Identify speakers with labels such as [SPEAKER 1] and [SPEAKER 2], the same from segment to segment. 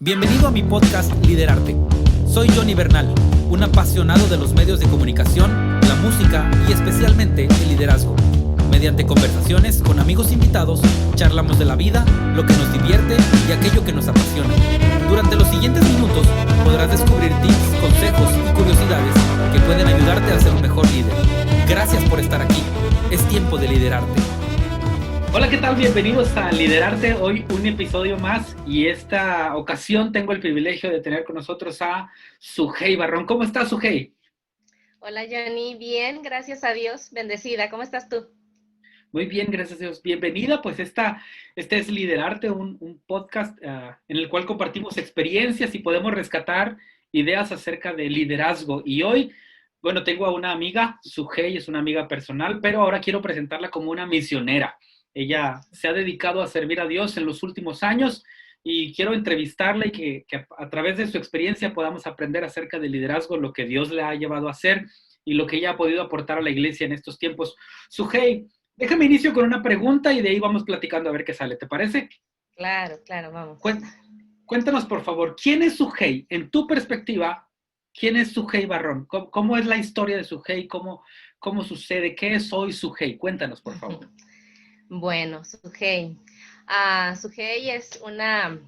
[SPEAKER 1] Bienvenido a mi podcast Liderarte. Soy Johnny Bernal, un apasionado de los medios de comunicación, la música y especialmente el liderazgo. Mediante conversaciones con amigos invitados, charlamos de la vida, lo que nos divierte y aquello que nos apasiona. Durante los siguientes minutos podrás descubrir tips, consejos y curiosidades que pueden ayudarte a ser un mejor líder. Gracias por estar aquí. Es tiempo de liderarte. Hola, ¿qué tal? Bienvenidos a Liderarte. Hoy un episodio más y esta ocasión tengo el privilegio de tener con nosotros a Sujei Barrón. ¿Cómo estás, Sujei?
[SPEAKER 2] Hola, Johnny. Bien, gracias a Dios. Bendecida. ¿Cómo estás tú?
[SPEAKER 1] Muy bien, gracias a Dios. Bienvenida, pues este es Liderarte, un podcast en el cual compartimos experiencias y podemos rescatar ideas acerca de liderazgo. Y hoy, bueno, tengo a una amiga, Sujei es una amiga personal, pero ahora quiero presentarla como una misionera. Ella se ha dedicado a servir a Dios en los últimos años y quiero entrevistarla y que a través de su experiencia podamos aprender acerca del liderazgo, lo que Dios le ha llevado a hacer y lo que ella ha podido aportar a la iglesia en estos tiempos. Sujei, déjame inicio con una pregunta y de ahí vamos platicando a ver qué sale, ¿te parece?
[SPEAKER 2] Claro, vamos.
[SPEAKER 1] Cuéntanos, por favor, ¿quién es Sujei? En tu perspectiva, ¿quién es Sujei Barrón? ¿Cómo es la historia de Sujei? ¿Cómo sucede? ¿Qué es hoy Sujei? Cuéntanos, por favor.
[SPEAKER 2] Bueno, Sujei. Sujei es una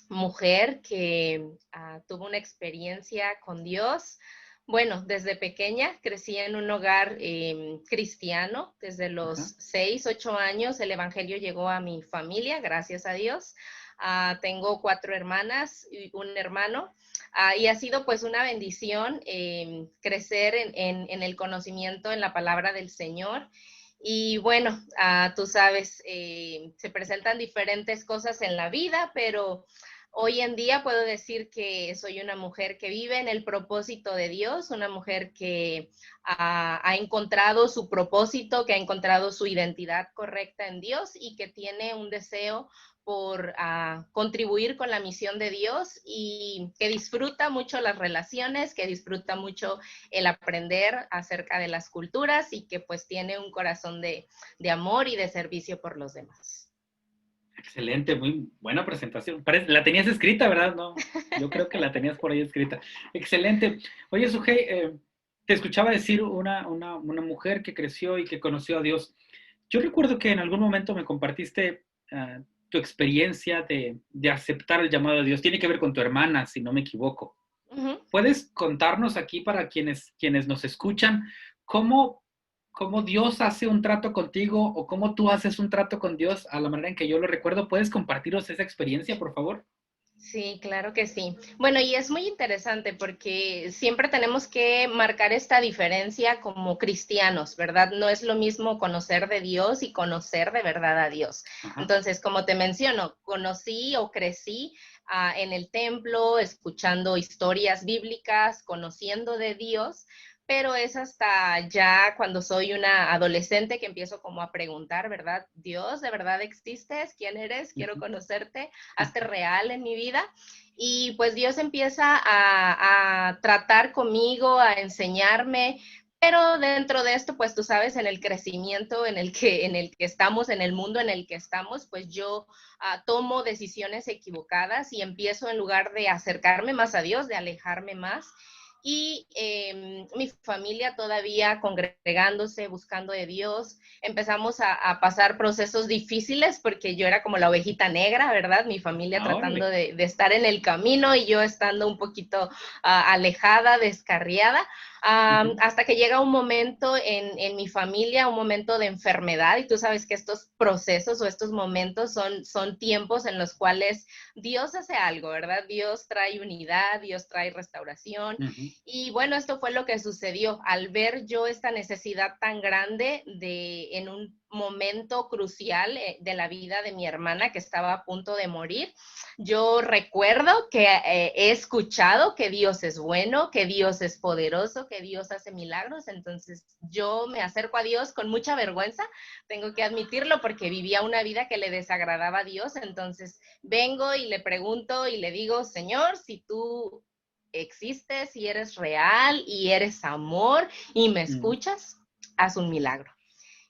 [SPEAKER 2] mujer que tuvo una experiencia con Dios. Bueno, desde pequeña crecí en un hogar cristiano. Desde los 6, 8 años el evangelio llegó a mi familia, gracias a Dios. Tengo 4 hermanas y un hermano. Y ha sido pues una bendición crecer en el conocimiento, en la palabra del Señor. Y bueno, tú sabes, se presentan diferentes cosas en la vida, pero hoy en día puedo decir que soy una mujer que vive en el propósito de Dios, una mujer que ha encontrado su propósito, que ha encontrado su identidad correcta en Dios y que tiene un deseo por contribuir con la misión de Dios y que disfruta mucho las relaciones, que disfruta mucho el aprender acerca de las culturas y que pues tiene un corazón de amor y de servicio por los demás.
[SPEAKER 1] Excelente, muy buena presentación. La tenías escrita, ¿verdad? No, yo creo que la tenías por ahí escrita. Excelente. Oye, Sujei, te escuchaba decir una mujer que creció y que conoció a Dios. Yo recuerdo que en algún momento me compartiste tu experiencia de aceptar el llamado de Dios. Tiene que ver con tu hermana, si no me equivoco.
[SPEAKER 2] Uh-huh.
[SPEAKER 1] ¿Puedes contarnos aquí para quienes nos escuchan cómo Dios hace un trato contigo o cómo tú haces un trato con Dios a la manera en que yo lo recuerdo? ¿Puedes compartirnos esa experiencia, por favor?
[SPEAKER 2] Sí, claro que sí. Bueno, y es muy interesante porque siempre tenemos que marcar esta diferencia como cristianos, ¿verdad? No es lo mismo conocer de Dios y conocer de verdad a Dios.
[SPEAKER 1] Ajá.
[SPEAKER 2] Entonces, como te menciono, conocí o crecí en el templo, escuchando historias bíblicas, conociendo de Dios, pero es hasta ya cuando soy una adolescente que empiezo como a preguntar, ¿verdad? Dios, ¿de verdad existes? ¿Quién eres? Quiero conocerte, hazte real en mi vida. Y pues Dios empieza a tratar conmigo, a enseñarme, pero dentro de esto, pues tú sabes, en el crecimiento en el que estamos, en el mundo en el que estamos, pues yo tomo decisiones equivocadas y empiezo, en lugar de acercarme más a Dios, de alejarme más. Y mi familia todavía congregándose, buscando de Dios. Empezamos a pasar procesos difíciles porque yo era como la ovejita negra, ¿verdad? Mi familia tratando de estar en el camino y yo estando un poquito alejada, descarriada. Hasta que llega un momento en mi familia, un momento de enfermedad, y tú sabes que estos procesos o estos momentos son tiempos en los cuales Dios hace algo, ¿verdad? Dios trae unidad, Dios trae restauración. Y bueno, esto fue lo que sucedió al ver yo esta necesidad tan grande en un momento crucial de la vida de mi hermana que estaba a punto de morir. Yo recuerdo que he escuchado que Dios es bueno, que Dios es poderoso, que Dios hace milagros. Entonces yo me acerco a Dios con mucha vergüenza, tengo que admitirlo, porque vivía una vida que le desagradaba a Dios. Entonces vengo y le pregunto y le digo: Señor, si tú existes y eres real y eres amor y me escuchas, haz un milagro.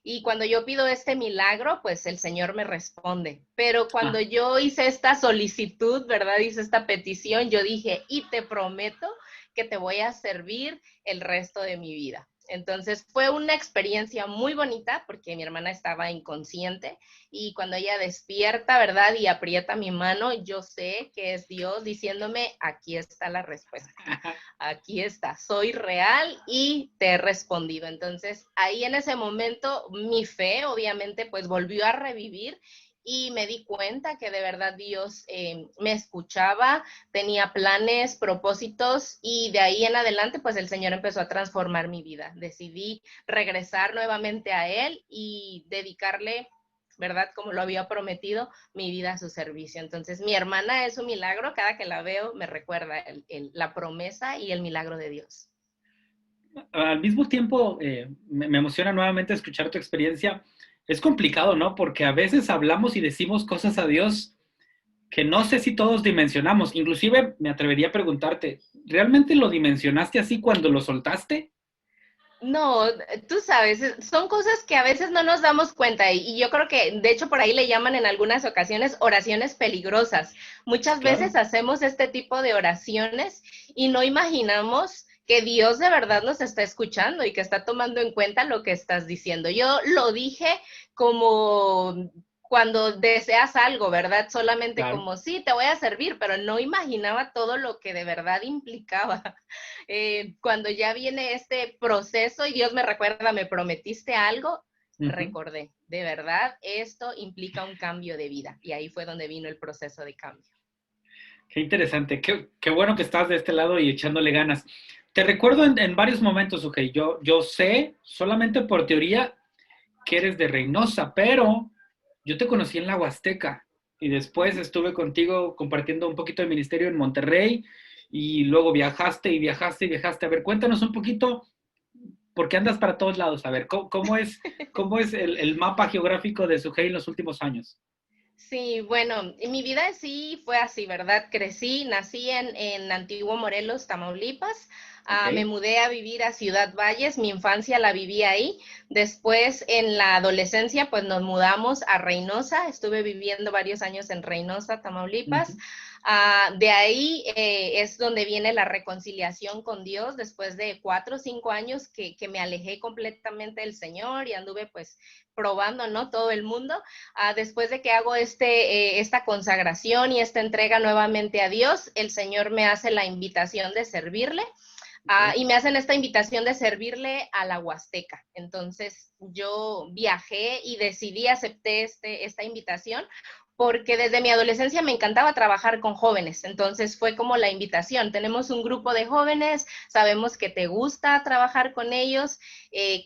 [SPEAKER 2] Y cuando yo pido este milagro, pues el Señor me responde. Pero cuando yo hice esta solicitud, ¿verdad? Hice esta petición, yo dije, y te prometo que te voy a servir el resto de mi vida. Entonces fue una experiencia muy bonita porque mi hermana estaba inconsciente y cuando ella despierta, ¿verdad? Y aprieta mi mano, yo sé que es Dios diciéndome, aquí está la respuesta, aquí está, soy real y te he respondido. Entonces ahí en ese momento mi fe obviamente pues volvió a revivir y me di cuenta que de verdad Dios me escuchaba, tenía planes, propósitos y de ahí en adelante pues el Señor empezó a transformar mi vida. Decidí regresar nuevamente a Él y dedicarle, ¿verdad? Como lo había prometido, mi vida a su servicio. Entonces mi hermana es un milagro, cada que la veo me recuerda la promesa y el milagro de Dios.
[SPEAKER 3] Al mismo tiempo, me emociona nuevamente escuchar tu experiencia. Es complicado, ¿no? Porque a veces hablamos y decimos cosas a Dios que no sé si todos dimensionamos. Inclusive me atrevería a preguntarte, ¿realmente lo dimensionaste así cuando lo soltaste?
[SPEAKER 2] No, tú sabes, son cosas que a veces no nos damos cuenta y yo creo que de hecho por ahí le llaman en algunas ocasiones oraciones peligrosas. Muchas veces
[SPEAKER 3] Claro.
[SPEAKER 2] hacemos este tipo de oraciones y no imaginamos que Dios de verdad nos está escuchando y que está tomando en cuenta lo que estás diciendo. Yo lo dije como cuando deseas algo, ¿verdad? Solamente
[SPEAKER 3] Claro.
[SPEAKER 2] como, sí, te voy a servir, pero no imaginaba todo lo que de verdad implicaba. Cuando ya viene este proceso y Dios me recuerda, me prometiste algo, recordé, de verdad, esto implica un cambio de vida. Y ahí fue donde vino el proceso de cambio.
[SPEAKER 3] Qué interesante, qué bueno que estás de este lado y echándole ganas. Te recuerdo en varios momentos, Ujei, yo sé, solamente por teoría, que eres de Reynosa, pero yo te conocí en la Huasteca y después estuve contigo compartiendo un poquito de ministerio en Monterrey y luego viajaste y viajaste y viajaste. A ver, cuéntanos un poquito, porque andas para todos lados. A ver, cómo es el mapa geográfico de Sujei en los últimos años?
[SPEAKER 2] Sí, bueno, mi vida sí fue así, ¿verdad? Crecí, nací en Antiguo Morelos, Tamaulipas. Me
[SPEAKER 3] Ok.
[SPEAKER 2] mudé a vivir a Ciudad Valles, mi infancia la viví ahí. Después, en la adolescencia, pues nos mudamos a Reynosa. Estuve viviendo varios años en Reynosa, Tamaulipas.
[SPEAKER 3] Ujú.
[SPEAKER 2] De ahí es donde viene la reconciliación con Dios después de 4 o 5 años que me alejé completamente del Señor y anduve pues probando, ¿no? Todo el mundo. Después de que hago esta consagración y esta entrega nuevamente a Dios, el Señor me hace la invitación de servirle.
[SPEAKER 3] Okay.
[SPEAKER 2] Y me hacen esta invitación de servirle a la Huasteca. Entonces yo viajé y decidí, acepté esta invitación porque desde mi adolescencia me encantaba trabajar con jóvenes, entonces fue como la invitación, tenemos un grupo de jóvenes, sabemos que te gusta trabajar con ellos,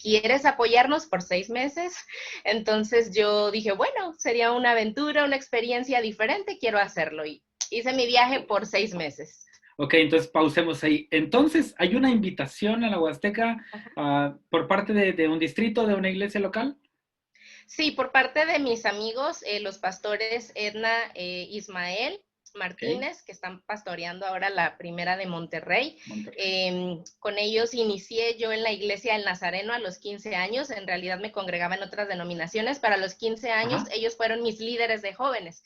[SPEAKER 2] quieres apoyarnos por 6 meses, entonces yo dije, bueno, sería una aventura, una experiencia diferente, quiero hacerlo y hice mi viaje por 6 meses.
[SPEAKER 3] Ok, entonces pausemos ahí. Entonces, ¿hay una invitación a la Huasteca por parte de un distrito, de una iglesia local?
[SPEAKER 2] Sí, por parte de mis amigos, los pastores Edna Ismael
[SPEAKER 3] Ok,
[SPEAKER 2] Martínez, que están pastoreando ahora la primera de Monterrey.
[SPEAKER 3] Monterrey.
[SPEAKER 2] Con ellos inicié yo en la iglesia del Nazareno a los 15 años. En realidad me congregaba en otras denominaciones, pero a los 15 años
[SPEAKER 3] Ajá,
[SPEAKER 2] ellos fueron mis líderes de jóvenes.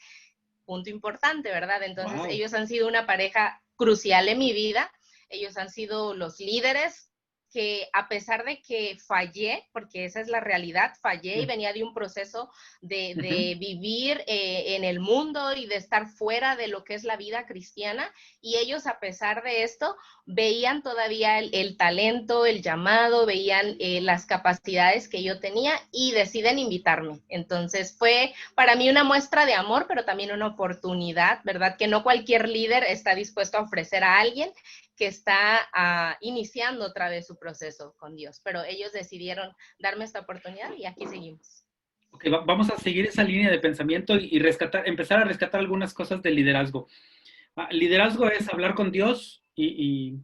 [SPEAKER 2] Punto importante, ¿verdad? Entonces
[SPEAKER 3] wow.
[SPEAKER 2] ellos han sido una pareja crucial en mi vida. Ellos han sido los líderes que a pesar de que fallé, porque esa es la realidad, fallé y venía de un proceso de vivir en el mundo y de estar fuera de lo que es la vida cristiana, y ellos a pesar de esto veían todavía el talento, el llamado, veían las capacidades que yo tenía y deciden invitarme. Entonces fue para mí una muestra de amor, pero también una oportunidad, ¿verdad? Que no cualquier líder está dispuesto a ofrecer a alguien que está iniciando otra vez su proceso con Dios, pero ellos decidieron darme esta oportunidad y aquí seguimos.
[SPEAKER 3] Ok, vamos a seguir esa línea de pensamiento y empezar a rescatar algunas cosas del liderazgo. Liderazgo es hablar con Dios y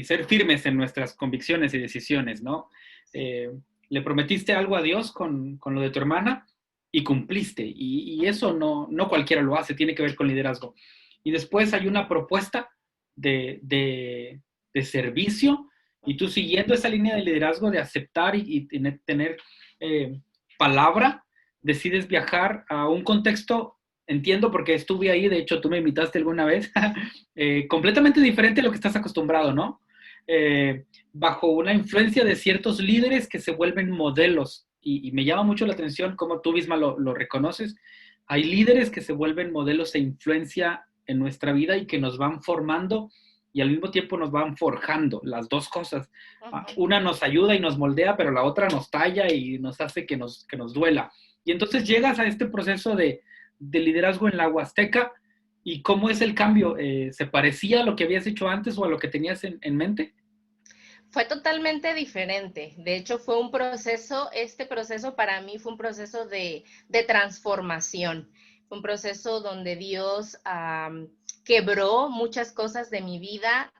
[SPEAKER 3] ser firmes en nuestras convicciones y decisiones, ¿no? Le prometiste algo a Dios con lo de tu hermana y cumpliste. Y eso no cualquiera lo hace, tiene que ver con liderazgo. Y después hay una propuesta de servicio y tú siguiendo esa línea de liderazgo, de aceptar y tener palabra, decides viajar a un contexto, entiendo porque estuve ahí, de hecho tú me invitaste alguna vez, completamente diferente a lo que estás acostumbrado, ¿no? Bajo una influencia de ciertos líderes que se vuelven modelos. Y me llama mucho la atención cómo tú misma lo reconoces. Hay líderes que se vuelven modelos e influencia en nuestra vida y que nos van formando y al mismo tiempo nos van forjando, las dos cosas. Una nos ayuda y nos moldea, pero la otra nos talla y nos hace que nos duela. Y entonces llegas a este proceso de liderazgo en la Huasteca. ¿Y cómo es el cambio? ¿Se parecía a lo que habías hecho antes o a lo que tenías en mente?
[SPEAKER 2] Fue totalmente diferente. De hecho, fue un proceso, este proceso para mí fue un proceso de transformación. Fue un proceso donde Dios quebró muchas cosas de mi vida,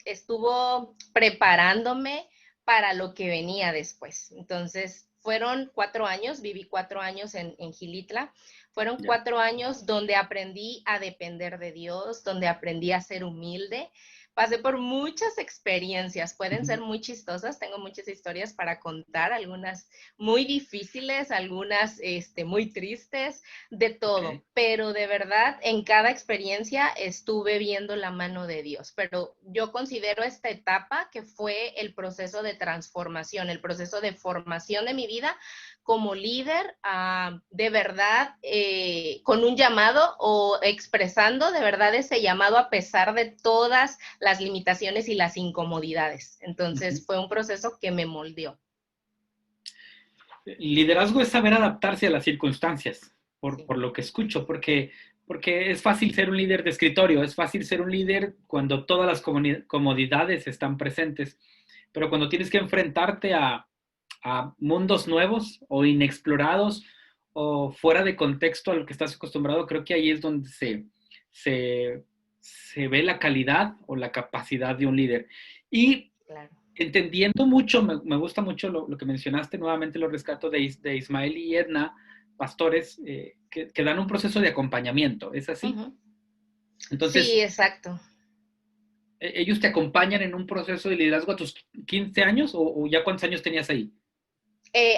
[SPEAKER 2] estuvo preparándome para lo que venía después. Entonces, fueron 4 años, viví 4 años en Gilitla. Fueron 4 años donde aprendí a depender de Dios, donde aprendí a ser humilde. Pasé por muchas experiencias, pueden ser muy chistosas, tengo muchas historias para contar, algunas muy difíciles, algunas muy tristes, de todo,
[SPEAKER 3] Okay.
[SPEAKER 2] pero de verdad en cada experiencia estuve viendo la mano de Dios, pero yo considero esta etapa que fue el proceso de transformación, el proceso de formación de mi vida como líder, de verdad, con un llamado o expresando de verdad ese llamado a pesar de todas las limitaciones y las incomodidades. Entonces fue un proceso que me moldeó.
[SPEAKER 3] Liderazgo es saber adaptarse a las circunstancias,
[SPEAKER 2] Sí.
[SPEAKER 3] por lo que escucho, porque es fácil ser un líder de escritorio, es fácil ser un líder cuando todas las comodidades están presentes, pero cuando tienes que enfrentarte a mundos nuevos o inexplorados o fuera de contexto a lo que estás acostumbrado, creo que ahí es donde se, se ve la calidad o la capacidad de un líder. Y
[SPEAKER 2] Claro.
[SPEAKER 3] entendiendo mucho, me gusta mucho lo que mencionaste, nuevamente lo rescato de Ismael y Edna, pastores, que dan un proceso de acompañamiento, ¿es así?
[SPEAKER 2] Uh-huh. Sí,
[SPEAKER 3] Entonces,
[SPEAKER 2] exacto.
[SPEAKER 3] ¿ellos te acompañan en un proceso de liderazgo a tus 15 años o ya cuántos años tenías ahí?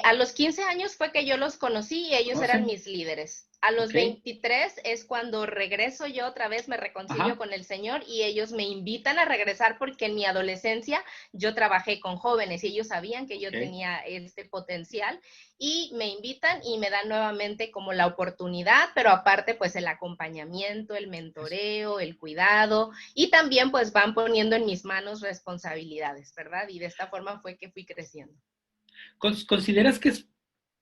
[SPEAKER 2] A los 15 años fue que yo los conocí y ellos
[SPEAKER 3] ¿Oh,
[SPEAKER 2] eran
[SPEAKER 3] sí?
[SPEAKER 2] mis líderes. A los
[SPEAKER 3] Ok,
[SPEAKER 2] 23 es cuando regreso yo otra vez, me reconcilio
[SPEAKER 3] ajá,
[SPEAKER 2] con el Señor y ellos me invitan a regresar porque en mi adolescencia yo trabajé con jóvenes y ellos sabían que yo
[SPEAKER 3] ok.
[SPEAKER 2] tenía este potencial y me invitan y me dan nuevamente como la oportunidad, pero aparte pues el acompañamiento, el
[SPEAKER 3] Eso.
[SPEAKER 2] mentoreo, el cuidado y también pues van poniendo en mis manos responsabilidades, ¿verdad? Y de esta forma fue que fui creciendo.
[SPEAKER 3] ¿Consideras que es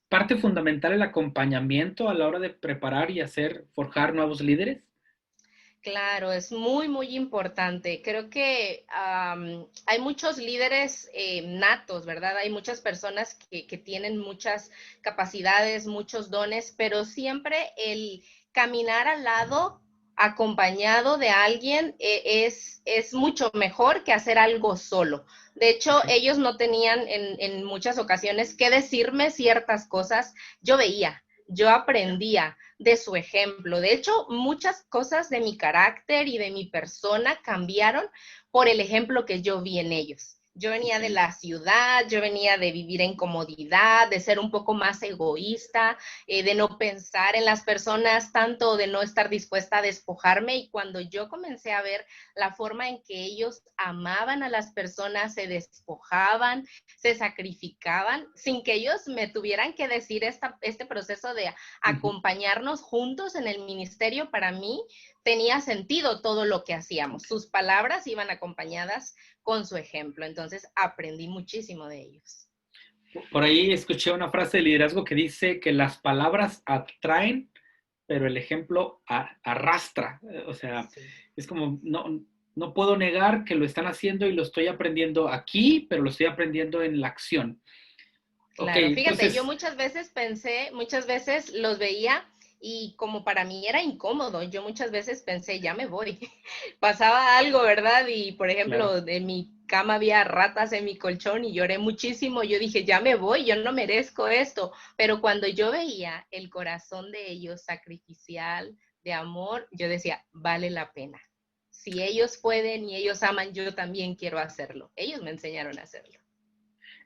[SPEAKER 3] parte fundamental el acompañamiento a la hora de preparar y hacer, forjar nuevos líderes?
[SPEAKER 2] Claro, es muy, muy importante. Creo que hay muchos líderes natos, ¿verdad? Hay muchas personas que tienen muchas capacidades, muchos dones, pero siempre el caminar al lado, acompañado de alguien, es mucho mejor que hacer algo solo. De hecho,
[SPEAKER 3] Okay.
[SPEAKER 2] ellos no tenían en muchas ocasiones que decirme ciertas cosas. Yo veía, yo
[SPEAKER 3] Yeah.
[SPEAKER 2] aprendía de su ejemplo. De hecho, muchas cosas de mi carácter y de mi persona cambiaron por el ejemplo que yo vi en ellos. Yo venía de
[SPEAKER 3] Okay.
[SPEAKER 2] la ciudad, yo venía de vivir en comodidad, de ser un poco más egoísta, de no pensar en las personas tanto, de no estar dispuesta a despojarme. Y cuando yo comencé a ver la forma en que ellos amaban a las personas, se despojaban, se sacrificaban, sin que ellos me tuvieran que decir este proceso de
[SPEAKER 3] Uh-huh.
[SPEAKER 2] acompañarnos juntos en el ministerio, para mí tenía sentido todo lo que hacíamos.
[SPEAKER 3] Okay.
[SPEAKER 2] Sus palabras iban acompañadas con su ejemplo, entonces aprendí muchísimo de ellos.
[SPEAKER 3] Por ahí escuché una frase de liderazgo que dice que las palabras atraen, pero el ejemplo arrastra. O sea,
[SPEAKER 2] Sí.
[SPEAKER 3] es como, no puedo negar que lo están haciendo y lo estoy aprendiendo aquí, pero lo estoy aprendiendo en la acción. Ok,
[SPEAKER 2] Claro, fíjate, yo
[SPEAKER 3] entonces,
[SPEAKER 2] muchas veces pensé, muchas veces los veía y como para mí era incómodo, yo muchas veces pensé, ya me voy. Pasaba algo, ¿verdad? Y por
[SPEAKER 3] claro.
[SPEAKER 2] ejemplo, de mi cama había ratas en mi colchón y lloré muchísimo. Yo dije, ya me voy, yo no merezco esto. Pero cuando yo veía el corazón de ellos sacrificial, de amor, yo decía, vale la pena. Si ellos pueden y ellos aman, yo también quiero hacerlo. Ellos me enseñaron a hacerlo.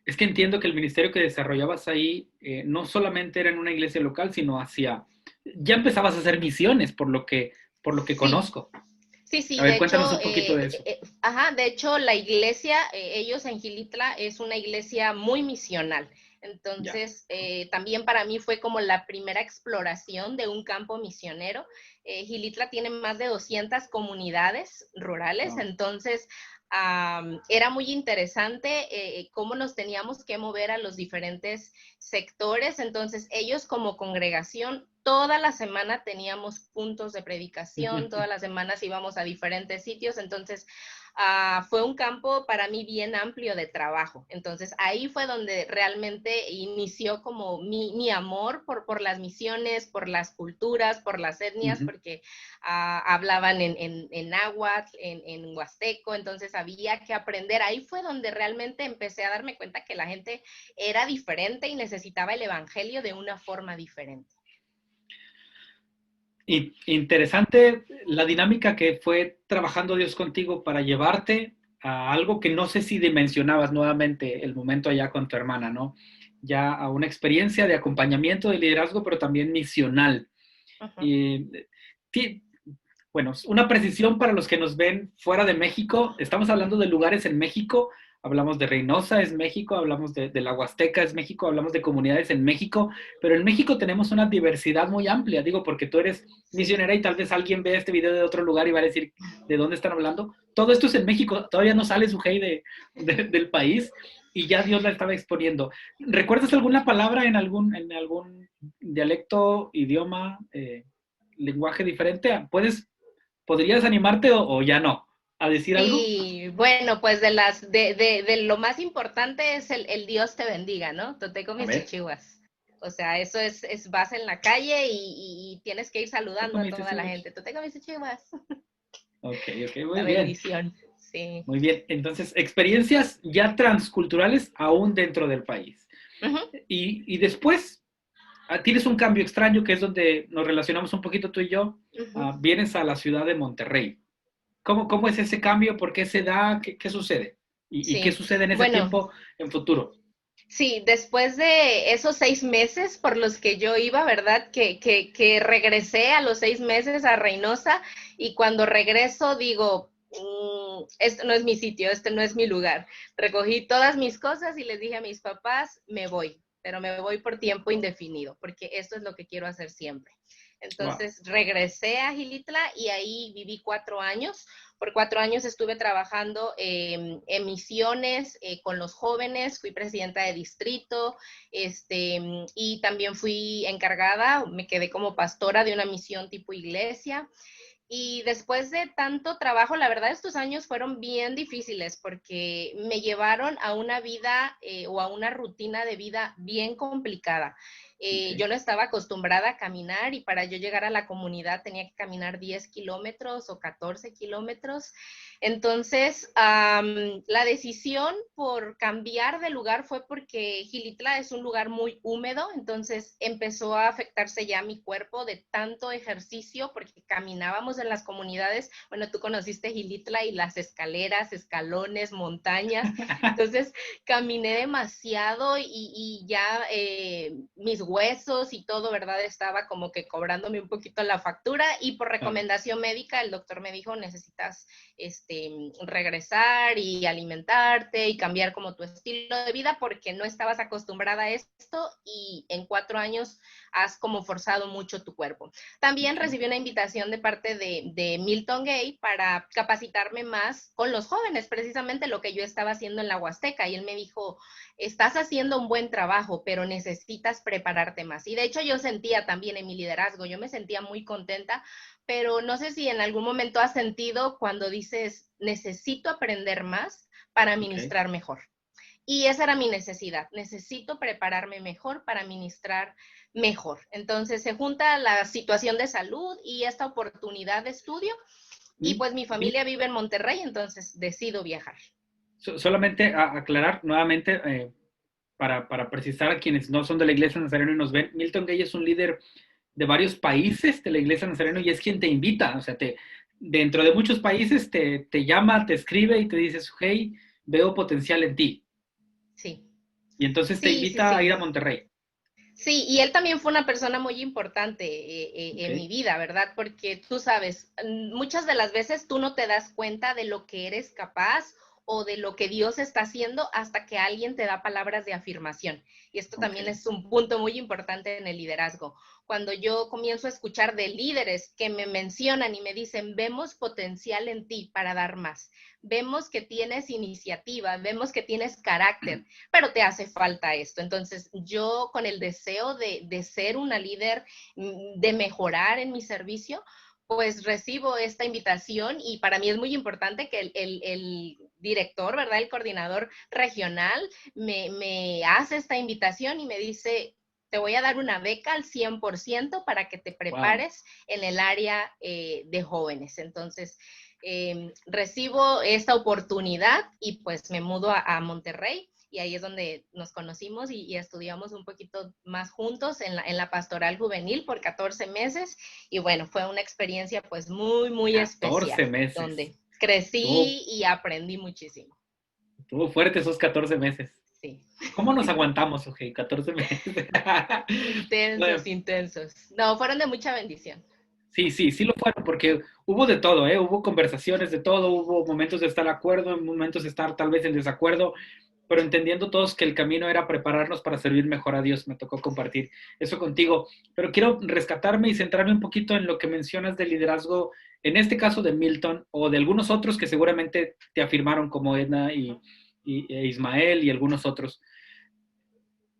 [SPEAKER 3] Es que entiendo que el ministerio que desarrollabas ahí no solamente era en una iglesia local, sino ya empezabas a hacer misiones, por lo que
[SPEAKER 2] Sí,
[SPEAKER 3] conozco.
[SPEAKER 2] sí,
[SPEAKER 3] A
[SPEAKER 2] sí, de
[SPEAKER 3] ver, cuéntanos
[SPEAKER 2] hecho,
[SPEAKER 3] un poquito de eso.
[SPEAKER 2] ajá, de hecho la iglesia, ellos en Gilitla es una iglesia muy misional.
[SPEAKER 3] Ya.
[SPEAKER 2] Entonces, también para mí fue como la primera exploración de un campo misionero. Gilitla tiene más de 200 comunidades rurales,
[SPEAKER 3] Wow.
[SPEAKER 2] entonces era muy interesante cómo nos teníamos que mover a los diferentes sectores. Entonces, ellos como congregación, toda la semana teníamos puntos de predicación, todas las semanas íbamos a diferentes sitios. Entonces, fue un campo para mí bien amplio de trabajo. Entonces, ahí fue donde realmente inició como mi amor por las misiones, por las culturas, por las etnias, porque hablaban en náhuatl, en huasteco, entonces había que aprender. Ahí fue donde realmente empecé a darme cuenta que la gente era diferente y necesitaba el evangelio de una forma diferente.
[SPEAKER 3] Y interesante la dinámica que fue trabajando Dios contigo para llevarte a algo que no sé si dimensionabas nuevamente el momento allá con tu hermana, ¿no? Ya a una experiencia de acompañamiento, de liderazgo, pero también misional.
[SPEAKER 2] Uh -huh.
[SPEAKER 3] Y, bueno, una precisión para los que nos ven fuera de México. Estamos hablando de lugares en México. Hablamos de Reynosa, es México. Hablamos de la Huasteca, es México. Hablamos de comunidades en México. Pero en México tenemos una diversidad muy amplia. Digo, porque tú eres
[SPEAKER 2] Sí.
[SPEAKER 3] misionera y tal vez alguien vea este video de otro lugar y va a decir, ¿de dónde están hablando? Todo esto es en México. Todavía no sale Sujei del país y ya Dios la estaba exponiendo. ¿Recuerdas alguna palabra en algún dialecto, idioma, lenguaje diferente? ¿Podrías animarte o ya no a decir algo?
[SPEAKER 2] Sí, bueno, pues de lo más importante es el Dios te bendiga, ¿no? Toteco
[SPEAKER 3] A
[SPEAKER 2] mis
[SPEAKER 3] ver,
[SPEAKER 2] chichiguas. O sea, eso vas en la calle y tienes que ir
[SPEAKER 3] ¿te
[SPEAKER 2] saludando a
[SPEAKER 3] comiste
[SPEAKER 2] toda la
[SPEAKER 3] chihuahua?
[SPEAKER 2] gente. Toteco mis chichiguas.
[SPEAKER 3] Ok,
[SPEAKER 2] La
[SPEAKER 3] muy bien,
[SPEAKER 2] bendición, sí.
[SPEAKER 3] muy bien. Entonces, experiencias ya transculturales aún dentro del país.
[SPEAKER 2] Uh -huh.
[SPEAKER 3] Y después tienes un cambio extraño que es donde nos relacionamos un poquito tú y yo.
[SPEAKER 2] Uh -huh.
[SPEAKER 3] Vienes a la ciudad de Monterrey. ¿Cómo es ese cambio? ¿Por qué se da? ¿Qué sucede? ¿Y qué
[SPEAKER 2] Sí,
[SPEAKER 3] sucede en ese
[SPEAKER 2] bueno,
[SPEAKER 3] tiempo en futuro?
[SPEAKER 2] sí, después de esos 6 meses por los que yo iba, ¿verdad? Que regresé a los 6 meses a Reynosa y cuando regreso digo, este no es mi sitio, este no es mi lugar. Recogí todas mis cosas y les dije a mis papás, me voy, pero me voy por tiempo indefinido, porque esto es lo que quiero hacer siempre.
[SPEAKER 3] Wow.
[SPEAKER 2] Entonces regresé a Gilitla y ahí viví 4 años. Por 4 años estuve trabajando en misiones con los jóvenes, fui presidenta de distrito, y también fui encargada, me quedé como pastora de una misión tipo iglesia. Y después de tanto trabajo, la verdad estos años fueron bien difíciles porque me llevaron a una vida o a una rutina de vida bien complicada.
[SPEAKER 3] Okay.
[SPEAKER 2] Yo no estaba acostumbrada a caminar y para yo llegar a la comunidad tenía que caminar 10 kilómetros o 14 kilómetros. Entonces, la decisión por cambiar de lugar fue porque Gilitla es un lugar muy húmedo, entonces empezó a afectarse ya mi cuerpo de tanto ejercicio porque caminábamos en las comunidades. Bueno, tú conociste Gilitla y las escaleras, escalones, montañas, entonces caminé demasiado y ya mis huesos y todo, ¿verdad? Estaba como que cobrándome un poquito la factura y por
[SPEAKER 3] Claro.
[SPEAKER 2] recomendación médica el doctor me dijo, necesitas regresar y alimentarte y cambiar como tu estilo de vida porque no estabas acostumbrada a esto y en 4 años has como forzado mucho tu cuerpo. También
[SPEAKER 3] Okay.
[SPEAKER 2] recibí una invitación de parte de Milton Gay para capacitarme más con los jóvenes, precisamente lo que yo estaba haciendo en la Huasteca y él me dijo, estás haciendo un buen trabajo, pero necesitas prepararte más. Y de hecho yo sentía también en mi liderazgo, yo me sentía muy contenta, pero no sé si en algún momento has sentido cuando dices, necesito aprender más para
[SPEAKER 3] Okay.
[SPEAKER 2] ministrar mejor. Y esa era mi necesidad, necesito prepararme mejor para ministrar mejor. Entonces se junta la situación de salud y esta oportunidad de estudio y pues mi familia vive en Monterrey, entonces decido viajar.
[SPEAKER 3] Solamente aclarar nuevamente, para precisar a quienes no son de la Iglesia Nazareno y nos ven, Milton Gay es un líder de varios países de la Iglesia Nazareno y es quien te invita, o sea, dentro de muchos países te llama, te escribe y te dice, hey, veo potencial en ti.
[SPEAKER 2] Sí.
[SPEAKER 3] Y entonces te
[SPEAKER 2] Sí, sí,
[SPEAKER 3] invita a
[SPEAKER 2] sí.
[SPEAKER 3] ir a Monterrey.
[SPEAKER 2] Sí, y él también fue una persona muy importante en mi
[SPEAKER 3] Ok.
[SPEAKER 2] vida, ¿verdad? Porque tú sabes, muchas de las veces tú no te das cuenta de lo que eres capaz o de lo que Dios está haciendo hasta que alguien te da palabras de afirmación. Y esto
[SPEAKER 3] Ok.
[SPEAKER 2] también es un punto muy importante en el liderazgo. Cuando yo comienzo a escuchar de líderes que me mencionan y me dicen, vemos potencial en ti para dar más, vemos que tienes iniciativa, vemos que tienes carácter, pero te hace falta esto. Entonces, yo con el deseo de ser una líder, de mejorar en mi servicio, pues recibo esta invitación y para mí es muy importante que el director, ¿verdad? El coordinador regional me hace esta invitación y me dice, te voy a dar una beca al 100% para que te
[SPEAKER 3] Wow.
[SPEAKER 2] prepares en el área de jóvenes. Entonces, recibo esta oportunidad y pues me mudo a Monterrey y ahí es donde nos conocimos y estudiamos un poquito más juntos en la pastoral juvenil por 14 meses y bueno, fue una experiencia pues muy, muy
[SPEAKER 3] 14
[SPEAKER 2] especial,
[SPEAKER 3] meses.
[SPEAKER 2] donde
[SPEAKER 3] Estuvo,
[SPEAKER 2] crecí y aprendí muchísimo.
[SPEAKER 3] estuvo fuerte esos 14 meses.
[SPEAKER 2] Sí,
[SPEAKER 3] ¿Cómo nos aguantamos, Ojei? 14 meses.
[SPEAKER 2] intensos,
[SPEAKER 3] Bueno,
[SPEAKER 2] intensos. No, fueron de mucha bendición.
[SPEAKER 3] sí, sí, sí lo fueron, porque hubo de todo, ¿eh? Hubo conversaciones de todo, hubo momentos de estar de acuerdo, momentos de estar tal vez en desacuerdo, pero entendiendo todos que el camino era prepararnos para servir mejor a Dios. Me tocó compartir eso contigo, pero quiero rescatarme y centrarme un poquito en lo que mencionas de liderazgo, en este caso de Milton o de algunos otros que seguramente te afirmaron como Edna e Ismael y algunos otros,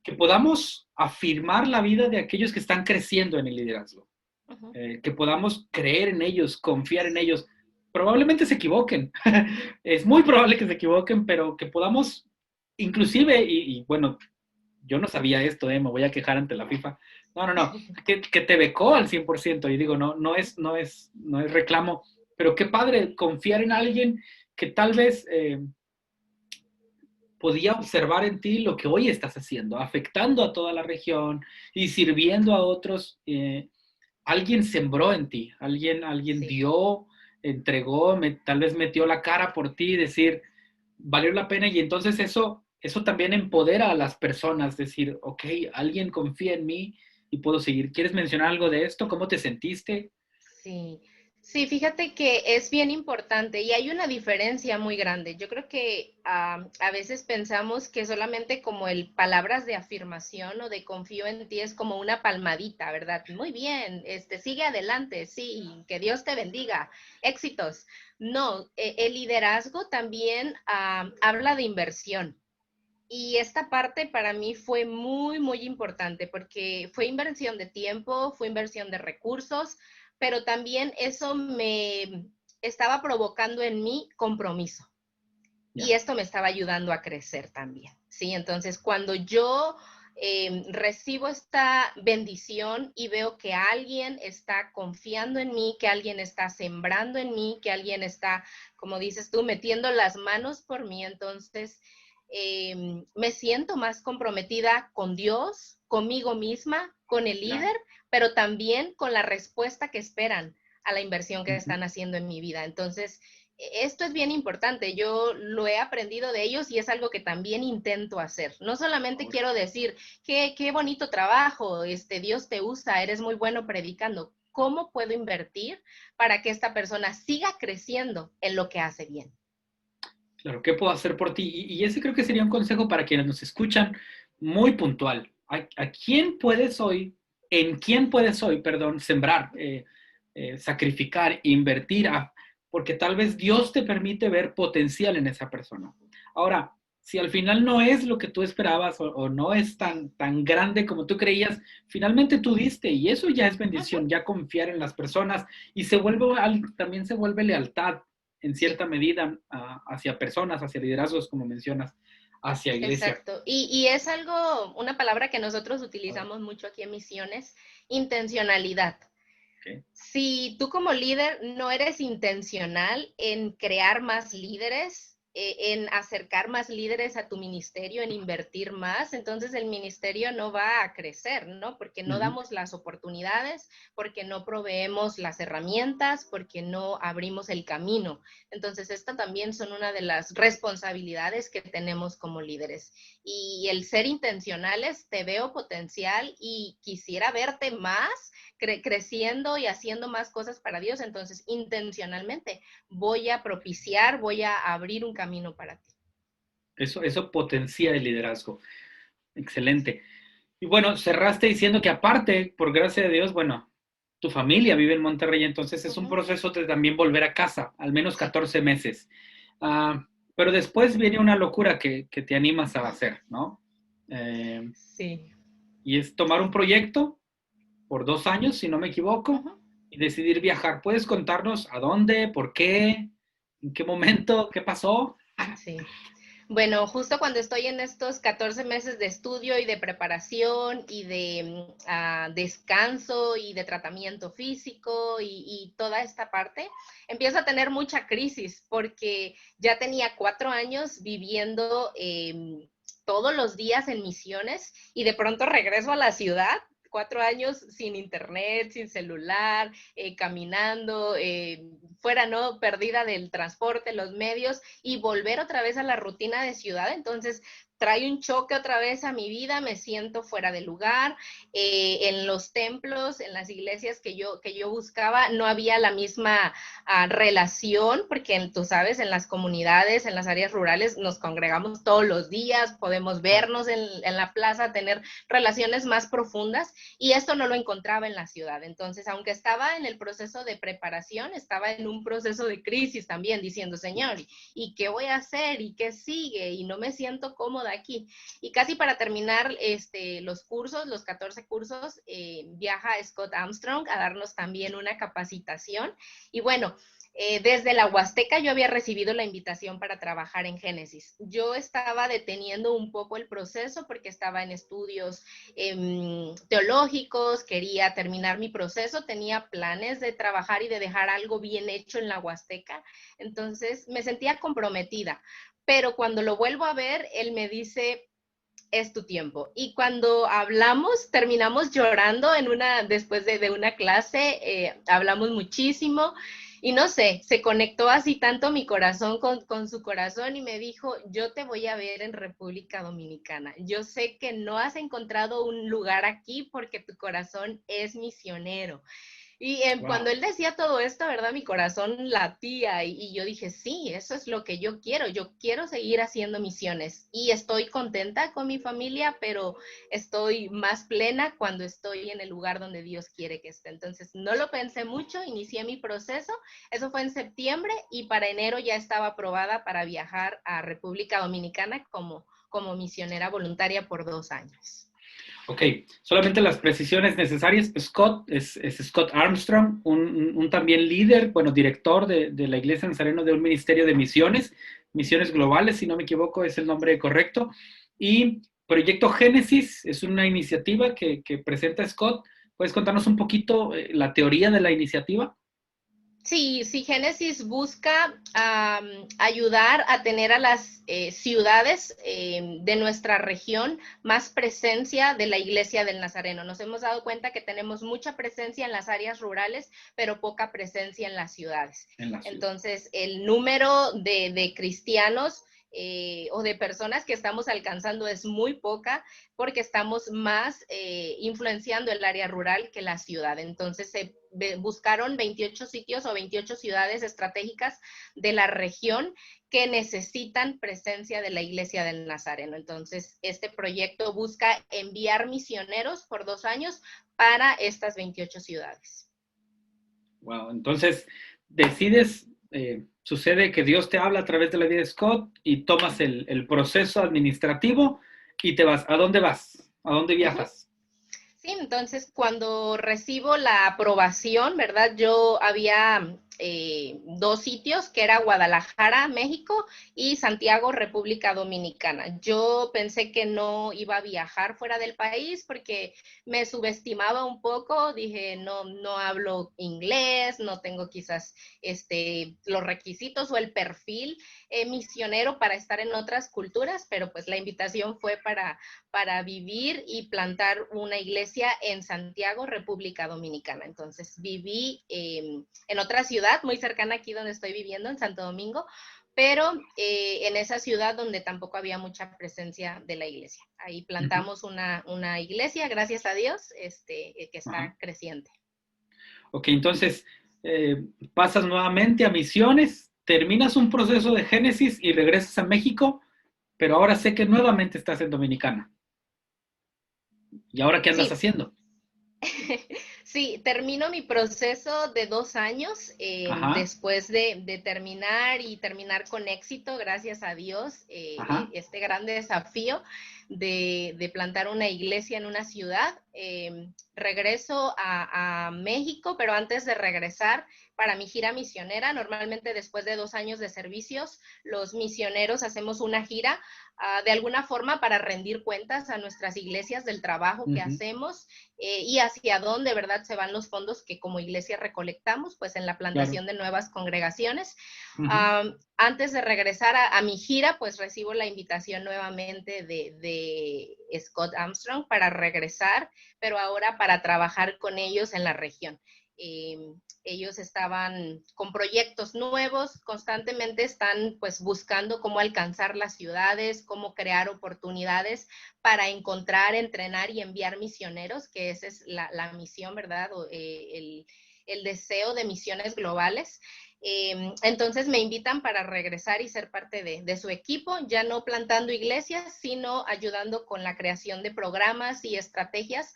[SPEAKER 3] que podamos afirmar la vida de aquellos que están creciendo en el liderazgo,
[SPEAKER 2] Uh -huh.
[SPEAKER 3] que podamos creer en ellos, confiar en ellos. Probablemente se equivoquen, es muy probable que se equivoquen, pero que podamos, inclusive, y bueno, yo no sabía esto, me voy a quejar ante la FIFA. No, no, no, que te becó al 100%, y digo, no es reclamo, pero qué padre confiar en alguien que tal vez podía observar en ti lo que hoy estás haciendo, afectando a toda la región y sirviendo a otros. Alguien sembró en ti, alguien
[SPEAKER 2] Sí.
[SPEAKER 3] dio, entregó, tal vez metió la cara por ti, decir, valió la pena y entonces eso también empodera a las personas, decir, ok, alguien confía en mí y puedo seguir. ¿Quieres mencionar algo de esto? ¿Cómo te sentiste?
[SPEAKER 2] Sí, sí, fíjate que es bien importante y hay una diferencia muy grande. Yo creo que a veces pensamos que solamente como el palabras de afirmación o de confío en ti es como una palmadita, ¿verdad? Muy bien, sigue adelante, sí, que Dios te bendiga, éxitos. No, el liderazgo también habla de inversión. Y esta parte para mí fue muy, muy importante porque fue inversión de tiempo, fue inversión de recursos, pero también eso me estaba provocando en mí compromiso. Y
[SPEAKER 3] Ya.
[SPEAKER 2] esto me estaba ayudando a crecer también, ¿sí? Entonces, cuando yo recibo esta bendición y veo que alguien está confiando en mí, que alguien está sembrando en mí, que alguien está, como dices tú, metiendo las manos por mí, entonces me siento más comprometida con Dios, conmigo misma, con el
[SPEAKER 3] Ya.
[SPEAKER 2] líder, pero también con la respuesta que esperan a la inversión que
[SPEAKER 3] Ujú.
[SPEAKER 2] están haciendo en mi vida. Entonces, esto es bien importante, yo lo he aprendido de ellos y es algo que también intento hacer. No solamente
[SPEAKER 3] Ahora.
[SPEAKER 2] quiero decir, qué bonito trabajo, Dios te usa, eres muy bueno predicando. ¿Cómo puedo invertir para que esta persona siga creciendo en lo que hace bien?
[SPEAKER 3] Claro, ¿qué puedo hacer por ti? Y ese creo que sería un consejo para quienes nos escuchan, muy puntual. ¿A quién puedes hoy, en quién puedes hoy, perdón, sembrar, sacrificar, invertir? Porque tal vez Dios te permite ver potencial en esa persona. Ahora, si al final no es lo que tú esperabas o no es tan grande como tú creías, finalmente tú diste y eso ya es
[SPEAKER 2] Uh -huh.
[SPEAKER 3] bendición, ya confiar en las personas y también se vuelve lealtad en
[SPEAKER 2] Sí.
[SPEAKER 3] cierta medida hacia personas, hacia liderazgos, como mencionas, hacia iglesia.
[SPEAKER 2] Exacto. Y es algo, una palabra que nosotros
[SPEAKER 3] A ver,
[SPEAKER 2] utilizamos mucho aquí en Misiones, intencionalidad.
[SPEAKER 3] ¿qué?
[SPEAKER 2] Si tú como líder no eres intencional en crear más líderes, en acercar más líderes a tu ministerio, en invertir más, entonces el ministerio no va a crecer, ¿no? Porque no damos las oportunidades, porque no proveemos las herramientas, porque no abrimos el camino. Entonces, esta también son una de las responsabilidades que tenemos como líderes. Y el ser intencionales, te veo potencial y quisiera verte más creciendo y haciendo más cosas para Dios, entonces intencionalmente voy a propiciar, voy a abrir un camino para ti.
[SPEAKER 3] Eso potencia el liderazgo. Excelente. Y bueno, cerraste diciendo que aparte, por gracia de Dios, bueno, tu familia vive en Monterrey, entonces es un proceso de también volver a casa, al menos 14 meses. Pero después viene una locura que te animas a hacer, ¿no?
[SPEAKER 2] Sí.
[SPEAKER 3] Y es tomar un proyecto por 2 años, si no me equivoco, y decidir viajar. ¿Puedes contarnos a dónde, por qué, en qué momento, qué pasó?
[SPEAKER 2] Sí. Bueno, justo cuando estoy en estos 14 meses de estudio y de preparación y de descanso y de tratamiento físico y toda esta parte, empiezo a tener mucha crisis porque ya tenía 4 años viviendo todos los días en misiones y de pronto regreso a la ciudad. 4 años sin internet, sin celular, caminando, fuera, ¿no? Perdida del transporte, los medios, y volver otra vez a la rutina de ciudad. Entonces, trae un choque otra vez a mi vida, me siento fuera de lugar, en los templos, en las iglesias que yo buscaba, no había la misma relación, porque tú sabes, en las comunidades, en las áreas rurales, nos congregamos todos los días, podemos vernos en la plaza, tener relaciones más profundas, y esto no lo encontraba en la ciudad. Entonces, aunque estaba en el proceso de preparación, estaba en un proceso de crisis también, diciendo, Señor, ¿y qué voy a hacer? ¿Y qué sigue? Y no me siento cómoda aquí. Y casi para terminar los cursos, los 14 cursos, viaja Scott Armstrong a darnos también una capacitación. Y bueno, desde la Huasteca yo había recibido la invitación para trabajar en Génesis. Yo estaba deteniendo un poco el proceso porque estaba en estudios teológicos, quería terminar mi proceso, tenía planes de trabajar y de dejar algo bien hecho en la Huasteca, entonces me sentía comprometida. Pero cuando lo vuelvo a ver, él me dice, es tu tiempo. Y cuando hablamos, terminamos llorando después de una clase, hablamos muchísimo y no sé, se conectó así tanto mi corazón con su corazón y me dijo, yo te voy a ver en República Dominicana. Yo sé que no has encontrado un lugar aquí porque tu corazón es misionero. Y cuando él decía todo esto, ¿verdad? Mi corazón latía y yo dije, sí, eso es lo que yo quiero seguir haciendo misiones y estoy contenta con mi familia, pero estoy más plena cuando estoy en el lugar donde Dios quiere que esté. Entonces, no lo pensé mucho, inicié mi proceso, eso fue en septiembre y para enero ya estaba aprobada para viajar a República Dominicana como misionera voluntaria por 2 años.
[SPEAKER 3] Ok, solamente las precisiones necesarias. Scott es Scott Armstrong, un también líder, bueno, director de la Iglesia Nazareno de un ministerio de misiones globales, si no me equivoco, es el nombre correcto. Y Proyecto Génesis es una iniciativa que presenta Scott. ¿Puedes contarnos un poquito la teoría de la iniciativa?
[SPEAKER 2] Sí, Génesis busca ayudar a tener a las ciudades de nuestra región más presencia de la Iglesia del Nazareno. Nos hemos dado cuenta que tenemos mucha presencia en las áreas rurales, pero poca presencia en las ciudades. Entonces, el número de cristianos o de personas que estamos alcanzando es muy poca porque estamos más influenciando el área rural que la ciudad. Entonces se buscaron 28 sitios o 28 ciudades estratégicas de la región que necesitan presencia de la Iglesia del Nazareno. Entonces este proyecto busca enviar misioneros por 2 años para estas 28 ciudades.
[SPEAKER 3] Wow, entonces decides... sucede que Dios te habla a través de la vida de Scott y tomas el proceso administrativo y te vas. ¿A dónde vas? ¿A dónde viajas?
[SPEAKER 2] Sí, entonces cuando recibo la aprobación, ¿verdad? Yo había dos sitios, que era Guadalajara, México, y Santiago, República Dominicana. Yo pensé que no iba a viajar fuera del país porque me subestimaba un poco, dije, no, no hablo inglés, no tengo quizás los requisitos o el perfil misionero para estar en otras culturas, pero pues la invitación fue para vivir y plantar una iglesia en Santiago, República Dominicana. Entonces viví en otra ciudad muy cercana aquí donde estoy viviendo, en Santo Domingo, pero en esa ciudad donde tampoco había mucha presencia de la iglesia. Ahí plantamos una iglesia, gracias a Dios, que está creciente.
[SPEAKER 3] Ok, entonces pasas nuevamente a misiones, terminas un proceso de Génesis y regresas a México, pero ahora sé que nuevamente estás en Dominicana. ¿Y ahora qué andas haciendo?
[SPEAKER 2] Sí, termino mi proceso de 2 años después de terminar con éxito, gracias a Dios, este gran desafío de plantar una iglesia en una ciudad. Regreso a México, pero antes de regresar para mi gira misionera, normalmente después de 2 años de servicios, los misioneros hacemos una gira de alguna forma para rendir cuentas a nuestras iglesias del trabajo que hacemos y hacia dónde, ¿verdad?, se van los fondos que como iglesia recolectamos, pues en la plantación de nuevas congregaciones. Antes de regresar a mi gira, pues recibo la invitación nuevamente de Scott Armstrong para regresar, pero ahora para trabajar con ellos en la región. Ellos estaban con proyectos nuevos, constantemente están pues buscando cómo alcanzar las ciudades, cómo crear oportunidades para encontrar, entrenar y enviar misioneros, que esa es la misión, ¿verdad? El deseo de misiones globales. Entonces me invitan para regresar y ser parte de su equipo, ya no plantando iglesias, sino ayudando con la creación de programas y estrategias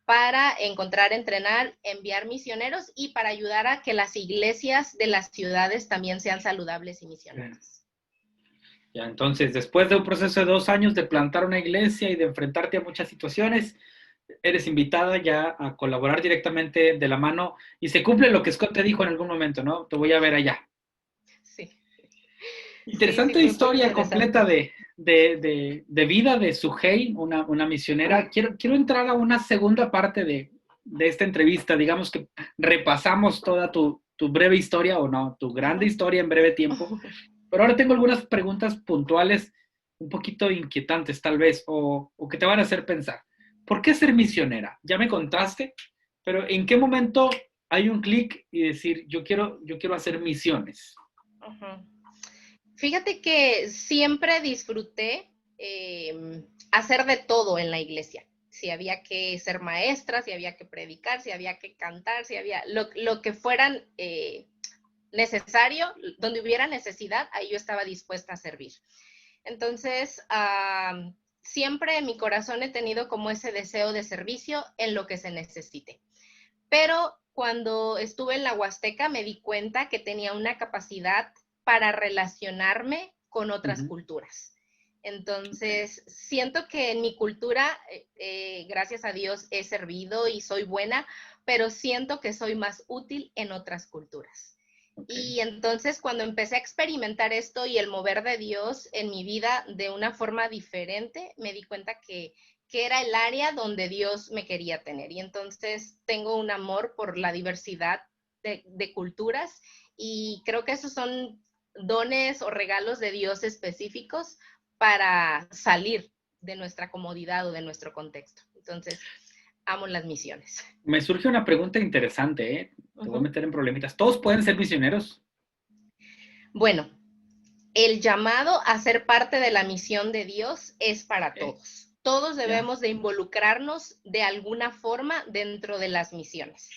[SPEAKER 2] para encontrar, entrenar, enviar misioneros y para ayudar a que las iglesias de las ciudades también sean saludables y misioneras.
[SPEAKER 3] Ya, entonces, después de un proceso de 2 años de plantar una iglesia y de enfrentarte a muchas situaciones, eres invitada ya a colaborar directamente de la mano y se cumple lo que Scott te dijo en algún momento, ¿no? Te voy a ver allá.
[SPEAKER 2] Sí.
[SPEAKER 3] Interesante historia completa de vida de Sujei, una misionera. Quiero entrar a una segunda parte de esta entrevista. Digamos que repasamos toda tu breve historia, o no, tu grande historia en breve tiempo. Pero ahora tengo algunas preguntas puntuales, un poquito inquietantes tal vez, o que te van a hacer pensar. ¿Por qué ser misionera? Ya me contaste, pero ¿en qué momento hay un clic y decir, yo quiero hacer misiones?
[SPEAKER 2] Fíjate que siempre disfruté hacer de todo en la iglesia. Si había que ser maestra, si había que predicar, si había que cantar, si había lo que fueran necesario, donde hubiera necesidad, ahí yo estaba dispuesta a servir. Entonces, siempre en mi corazón he tenido como ese deseo de servicio en lo que se necesite. Pero cuando estuve en la Huasteca me di cuenta que tenía una capacidad para relacionarme con otras culturas. Entonces, siento que en mi cultura, gracias a Dios, he servido y soy buena, pero siento que soy más útil en otras culturas. Y entonces, cuando empecé a experimentar esto y el mover de Dios en mi vida de una forma diferente, me di cuenta que era el área donde Dios me quería tener. Y entonces tengo un amor por la diversidad de culturas y creo que esos son dones o regalos de Dios específicos para salir de nuestra comodidad o de nuestro contexto. Entonces, amo las misiones.
[SPEAKER 3] Me surge una pregunta interesante, ¿eh? Te voy a meter en problemitas. ¿Todos pueden ser misioneros?
[SPEAKER 2] Bueno, el llamado a ser parte de la misión de Dios es para todos. Todos debemos de involucrarnos de alguna forma dentro de las misiones.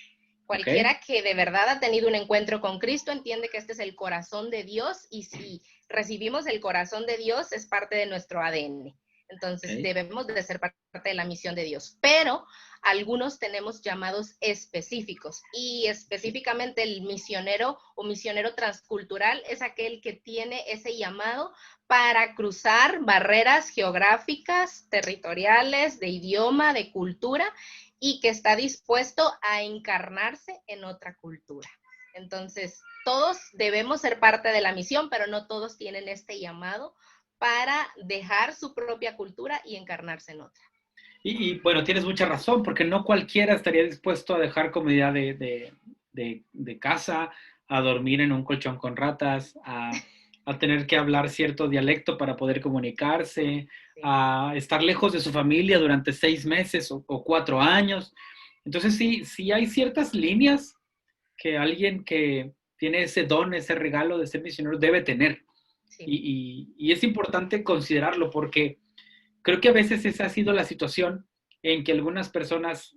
[SPEAKER 2] Cualquiera que de verdad ha tenido un encuentro con Cristo entiende que este es el corazón de Dios y si recibimos el corazón de Dios es parte de nuestro ADN. Entonces,
[SPEAKER 3] Ok.
[SPEAKER 2] debemos de ser parte de la misión de Dios. Pero algunos tenemos llamados específicos y específicamente el misionero o misionero transcultural es aquel que tiene ese llamado para cruzar barreras geográficas, territoriales, de idioma, de cultura y que está dispuesto a encarnarse en otra cultura. Entonces, todos debemos ser parte de la misión, pero no todos tienen este llamado para dejar su propia cultura y encarnarse en otra.
[SPEAKER 3] Bueno, tienes mucha razón, porque no cualquiera estaría dispuesto a dejar comodidad de casa, a dormir en un colchón con ratas, a tener que hablar cierto dialecto para poder comunicarse,
[SPEAKER 2] Sí.
[SPEAKER 3] a estar lejos de su familia durante 6 meses o 4 años. Entonces sí hay ciertas líneas que alguien que tiene ese don, ese regalo de ser misionero debe tener.
[SPEAKER 2] Sí.
[SPEAKER 3] Y es importante considerarlo porque creo que a veces esa ha sido la situación en que algunas personas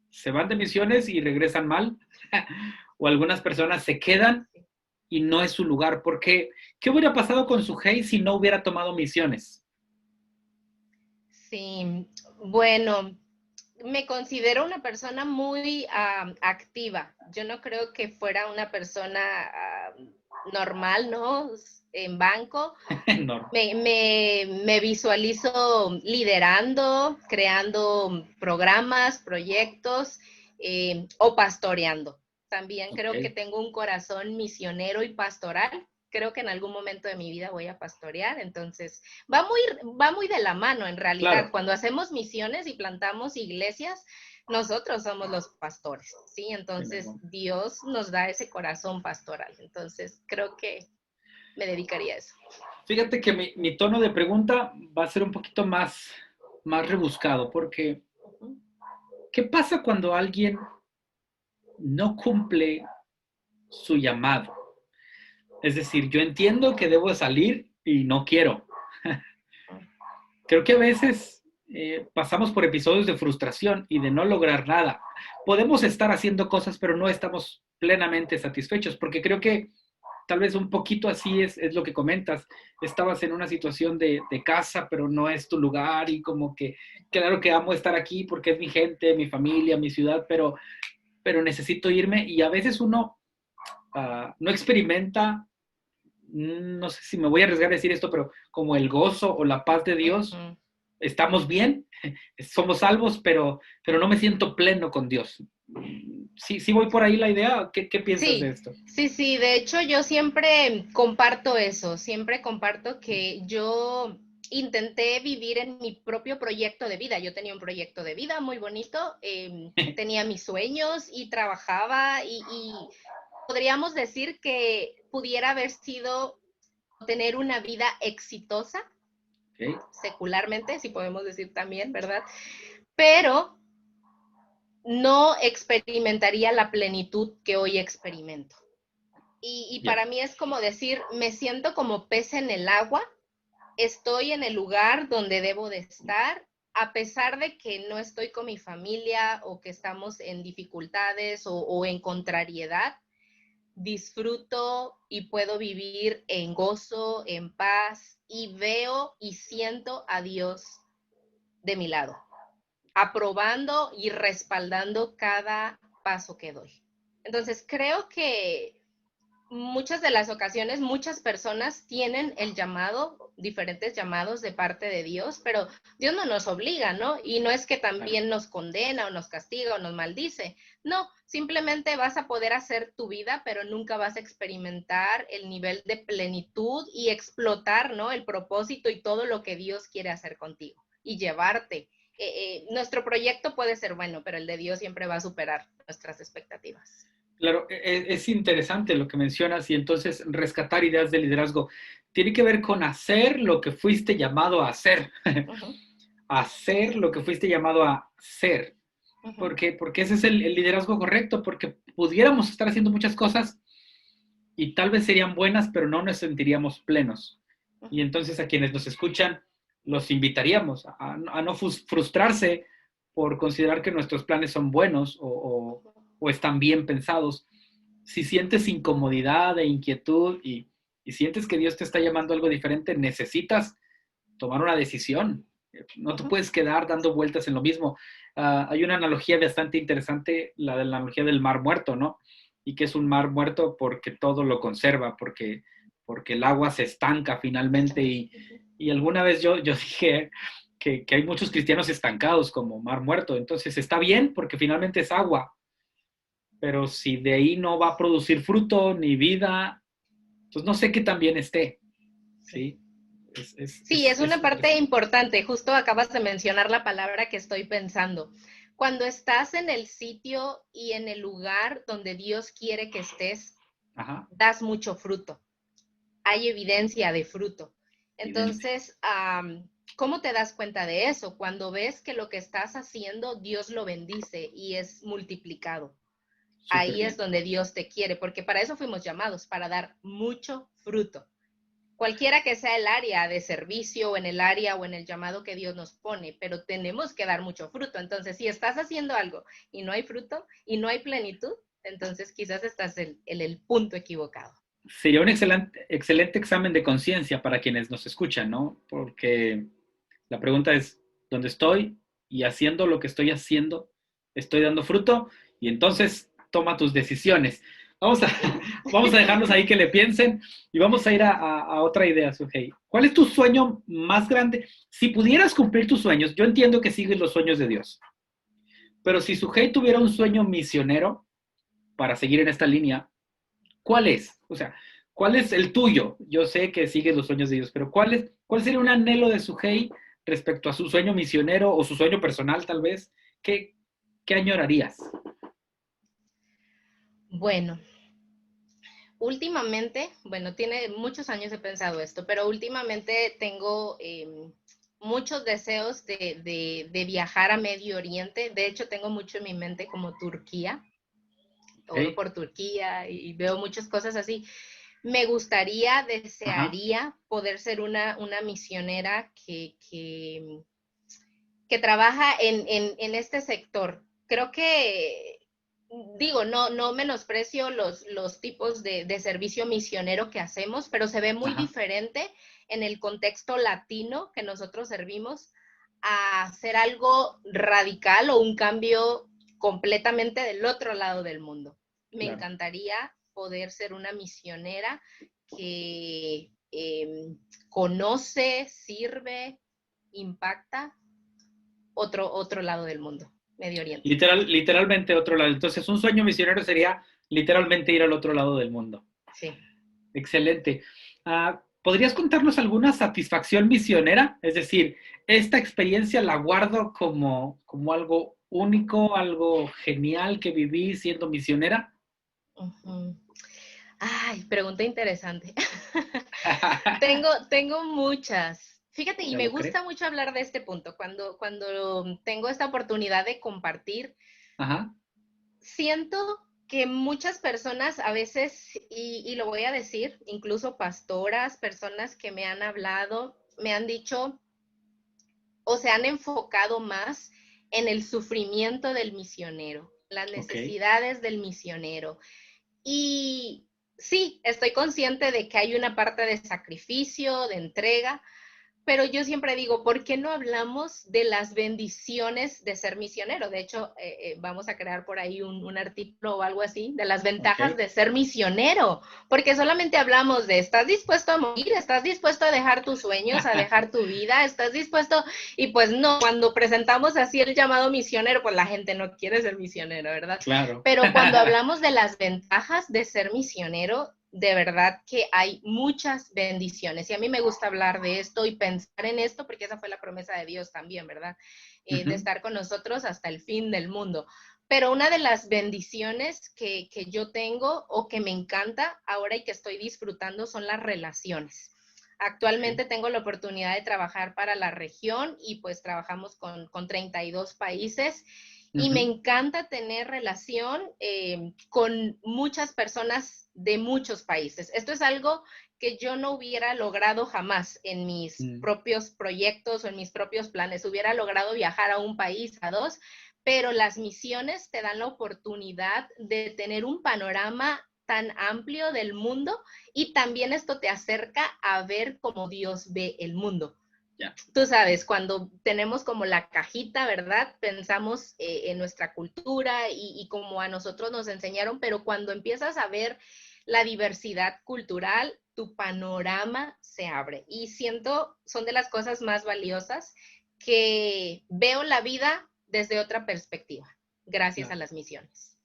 [SPEAKER 3] se van de misiones y regresan mal, o algunas personas se quedan y no es su lugar. Porque, ¿qué hubiera pasado con Sujei si no hubiera tomado misiones?
[SPEAKER 2] Sí, bueno, me considero una persona muy activa. Yo no creo que fuera una persona normal, ¿no? En banco.
[SPEAKER 3] No.
[SPEAKER 2] Me visualizo liderando, creando programas, proyectos o pastoreando. También
[SPEAKER 3] Ok,
[SPEAKER 2] creo que tengo un corazón misionero y pastoral. Creo que en algún momento de mi vida voy a pastorear, entonces va muy de la mano en realidad.
[SPEAKER 3] claro.
[SPEAKER 2] Cuando hacemos misiones y plantamos iglesias, nosotros somos los pastores, ¿sí? Entonces Dios nos da ese corazón pastoral. Entonces creo que me dedicaría a eso.
[SPEAKER 3] Fíjate que mi tono de pregunta va a ser un poquito más rebuscado, porque ¿qué pasa cuando alguien no cumple su llamado? Es decir, yo entiendo que debo salir y no quiero. Creo que a veces pasamos por episodios de frustración y de no lograr nada. Podemos estar haciendo cosas, pero no estamos plenamente satisfechos, porque creo que tal vez un poquito así es lo que comentas. Estabas en una situación de casa, pero no es tu lugar y como que, claro que amo estar aquí porque es mi gente, mi familia, mi ciudad, pero necesito irme y a veces uno no experimenta, no sé si me voy a arriesgar a decir esto, pero como el gozo o la paz de Dios.
[SPEAKER 2] Uh-huh.
[SPEAKER 3] Estamos bien, somos salvos, pero no me siento pleno con Dios. Sí voy por ahí la idea. ¿Qué piensas de
[SPEAKER 2] Sí,
[SPEAKER 3] esto?
[SPEAKER 2] sí, de hecho yo siempre comparto eso, siempre comparto que yo intenté vivir en mi propio proyecto de vida. Yo tenía un proyecto de vida muy bonito, tenía mis sueños y trabajaba y podríamos decir que pudiera haber sido tener una vida exitosa,
[SPEAKER 3] Okay.
[SPEAKER 2] secularmente, si podemos decir también, ¿verdad? Pero no experimentaría la plenitud que hoy experimento. Y
[SPEAKER 3] Yeah.
[SPEAKER 2] para mí es como decir, me siento como pez en el agua, estoy en el lugar donde debo de estar, a pesar de que no estoy con mi familia o que estamos en dificultades o en contrariedad, disfruto y puedo vivir en gozo, en paz y veo y siento a Dios de mi lado, aprobando y respaldando cada paso que doy. Entonces creo que muchas de las ocasiones, muchas personas tienen el llamado, diferentes llamados de parte de Dios, pero Dios no nos obliga, ¿no? Y no es que también nos condena o nos castiga o nos maldice. No, simplemente vas a poder hacer tu vida, pero nunca vas a experimentar el nivel de plenitud y explotar, ¿no? El propósito y todo lo que Dios quiere hacer contigo y llevarte. Nuestro proyecto puede ser bueno, pero el de Dios siempre va a superar nuestras expectativas.
[SPEAKER 3] Claro, es interesante lo que mencionas y entonces rescatar ideas de liderazgo tiene que ver con hacer lo que fuiste llamado a hacer,
[SPEAKER 2] Uh-huh.
[SPEAKER 3] hacer lo que fuiste llamado a ser,
[SPEAKER 2] Uh-huh.
[SPEAKER 3] porque ese es el liderazgo correcto, porque pudiéramos estar haciendo muchas cosas y tal vez serían buenas, pero no nos sentiríamos plenos. Y entonces a quienes nos escuchan los invitaríamos a no frustrarse por considerar que nuestros planes son buenos o están bien pensados. Si sientes incomodidad e inquietud y sientes que Dios te está llamando a algo diferente, necesitas tomar una decisión. No te
[SPEAKER 2] Ujú.
[SPEAKER 3] puedes quedar dando vueltas en lo mismo. Hay una analogía bastante interesante, la de la analogía del mar muerto, ¿no? Y que es un mar muerto porque todo lo conserva, porque el agua se estanca finalmente. Y alguna vez yo dije que hay muchos cristianos estancados como mar muerto. Entonces está bien porque finalmente es agua, pero si de ahí no va a producir fruto ni vida, pues no sé qué tan bien esté,
[SPEAKER 2] Sí.
[SPEAKER 3] ¿sí?
[SPEAKER 2] Sí, es
[SPEAKER 3] Es
[SPEAKER 2] una parte
[SPEAKER 3] interesante.
[SPEAKER 2] importante. Justo acabas de mencionar la palabra que estoy pensando. Cuando estás en el sitio y en el lugar donde Dios quiere que estés,
[SPEAKER 3] Ajá,
[SPEAKER 2] das mucho fruto. Hay evidencia de fruto.
[SPEAKER 3] evidencia.
[SPEAKER 2] Entonces, ¿cómo te das cuenta de eso? Cuando ves que lo que estás haciendo, Dios lo bendice y es multiplicado.
[SPEAKER 3] Súper
[SPEAKER 2] Ahí es
[SPEAKER 3] bien.
[SPEAKER 2] donde Dios te quiere, porque para eso fuimos llamados, para dar mucho fruto. Cualquiera que sea el área de servicio o en el área o en el llamado que Dios nos pone, pero tenemos que dar mucho fruto. Entonces, si estás haciendo algo y no hay fruto y no hay plenitud, entonces quizás estás en el punto equivocado.
[SPEAKER 3] Sería un excelente examen de conciencia para quienes nos escuchan, ¿no? Porque la pregunta es, ¿dónde estoy? Y haciendo lo que estoy haciendo, ¿estoy dando fruto? Y entonces toma tus decisiones. Vamos a, vamos a dejarlos ahí que le piensen y vamos a ir a otra idea, Sujei. ¿Cuál es tu sueño más grande? Si pudieras cumplir tus sueños, yo entiendo que sigues los sueños de Dios, pero si Sujei tuviera un sueño misionero para seguir en esta línea, ¿cuál es? O sea, ¿cuál es el tuyo? Yo sé que sigues los sueños de Dios, pero ¿cuál sería un anhelo de Sujei respecto a su sueño misionero o su sueño personal, tal vez? ¿Qué, qué añorarías?
[SPEAKER 2] Bueno, últimamente, bueno, tiene muchos años he pensado esto, pero últimamente tengo muchos deseos de viajar a Medio Oriente. De hecho, tengo mucho en mi mente como Turquía. Oro
[SPEAKER 3] ¿Okay?
[SPEAKER 2] por Turquía y veo muchas cosas así. Me gustaría,
[SPEAKER 3] Ajá.
[SPEAKER 2] desearía poder ser una misionera que trabaja en este sector. Creo que, digo, no menosprecio los tipos de servicio misionero que hacemos, pero se ve muy
[SPEAKER 3] Ajá.
[SPEAKER 2] diferente en el contexto latino que nosotros servimos a hacer algo radical o un cambio completamente del otro lado del mundo. Me
[SPEAKER 3] Claro.
[SPEAKER 2] encantaría poder ser una misionera que conoce, sirve, impacta otro lado del mundo, Medio Oriente.
[SPEAKER 3] Literalmente otro lado. Entonces, un sueño misionero sería literalmente ir al otro lado del mundo.
[SPEAKER 2] Sí.
[SPEAKER 3] Excelente. ¿Podrías contarnos alguna satisfacción misionera? Es decir, esta experiencia la guardo como algo único, algo genial que viví siendo misionera.
[SPEAKER 2] Uh-huh. Ay, pregunta interesante. tengo muchas. Fíjate, y
[SPEAKER 3] ¿Ya
[SPEAKER 2] me
[SPEAKER 3] lo cree?
[SPEAKER 2] gusta mucho hablar de este punto. Cuando tengo esta oportunidad de compartir,
[SPEAKER 3] Ajá.
[SPEAKER 2] siento que muchas personas a veces, y lo voy a decir, incluso pastoras, personas que me han hablado, me han dicho o se han enfocado más en el sufrimiento del misionero, las
[SPEAKER 3] Ok.
[SPEAKER 2] necesidades del misionero. Y sí, estoy consciente de que hay una parte de sacrificio, de entrega, pero yo siempre digo, ¿por qué no hablamos de las bendiciones de ser misionero? De hecho, vamos a crear por ahí un artículo o algo así, de las
[SPEAKER 3] Ok.
[SPEAKER 2] ventajas de ser misionero, porque solamente hablamos de, ¿estás dispuesto a morir? ¿Estás dispuesto a dejar tus sueños, a dejar tu vida? ¿Estás dispuesto? Y pues no, cuando presentamos así el llamado misionero, pues la gente no quiere ser misionero, ¿verdad?
[SPEAKER 3] Claro.
[SPEAKER 2] Pero cuando hablamos de las ventajas de ser misionero, de verdad que hay muchas bendiciones. Y a mí me gusta hablar de esto y pensar en esto, porque esa fue la promesa de Dios también, ¿verdad? De
[SPEAKER 3] Ujú.
[SPEAKER 2] estar con nosotros hasta el fin del mundo. Pero una de las bendiciones que yo tengo o que me encanta ahora y que estoy disfrutando son las relaciones.
[SPEAKER 3] Ok.
[SPEAKER 2] Actualmente tengo la oportunidad de trabajar para la región y pues trabajamos con 32 países y me
[SPEAKER 3] Ujú.
[SPEAKER 2] encanta tener relación con muchas personas de muchos países. Esto es algo que yo no hubiera logrado jamás en mis
[SPEAKER 3] Mm.
[SPEAKER 2] propios proyectos o en mis propios planes. Hubiera logrado viajar a un país, a dos, pero las misiones te dan la oportunidad de tener un panorama tan amplio del mundo y también esto te acerca a ver cómo Dios ve el mundo. Tú sabes, cuando tenemos como la cajita, ¿verdad? Pensamos en nuestra cultura y como a nosotros nos enseñaron, pero cuando empiezas a ver la diversidad cultural, tu panorama se abre. Y siento, son de las cosas más valiosas que veo la vida desde otra perspectiva, gracias a las misiones.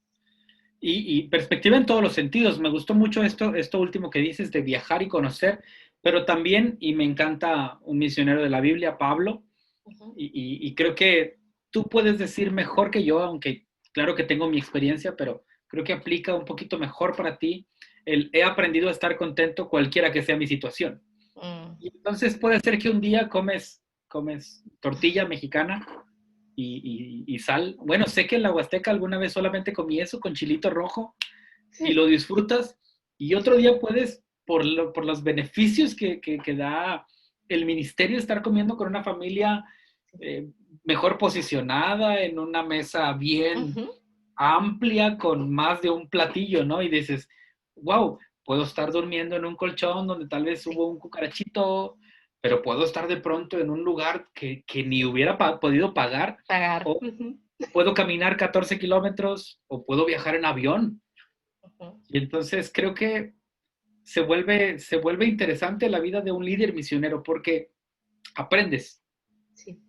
[SPEAKER 3] Y perspectiva en todos los sentidos. Me gustó mucho esto último que dices de viajar y conocer, pero también, y me encanta un misionero de la Biblia, Pablo, y creo que tú puedes decir mejor que yo, aunque claro que tengo mi experiencia, pero creo que aplica un poquito mejor para ti. He aprendido a estar contento cualquiera que sea mi situación. Y entonces puede ser que un día comes tortilla mexicana y sal. Bueno, sé que en la Huasteca alguna vez solamente comí eso con chilito rojo y lo disfrutas. Y otro día puedes, por los beneficios que da el ministerio, estar comiendo con una familia mejor posicionada, en una mesa bien amplia, con más de un platillo, ¿no? Y dices, wow, puedo estar durmiendo en un colchón donde tal vez hubo un cucarachito, pero puedo estar de pronto en un lugar que ni hubiera podido pagar. O puedo caminar 14 kilómetros o puedo viajar en avión. Y entonces creo que se vuelve interesante la vida de un líder misionero porque aprendes.
[SPEAKER 2] Sí.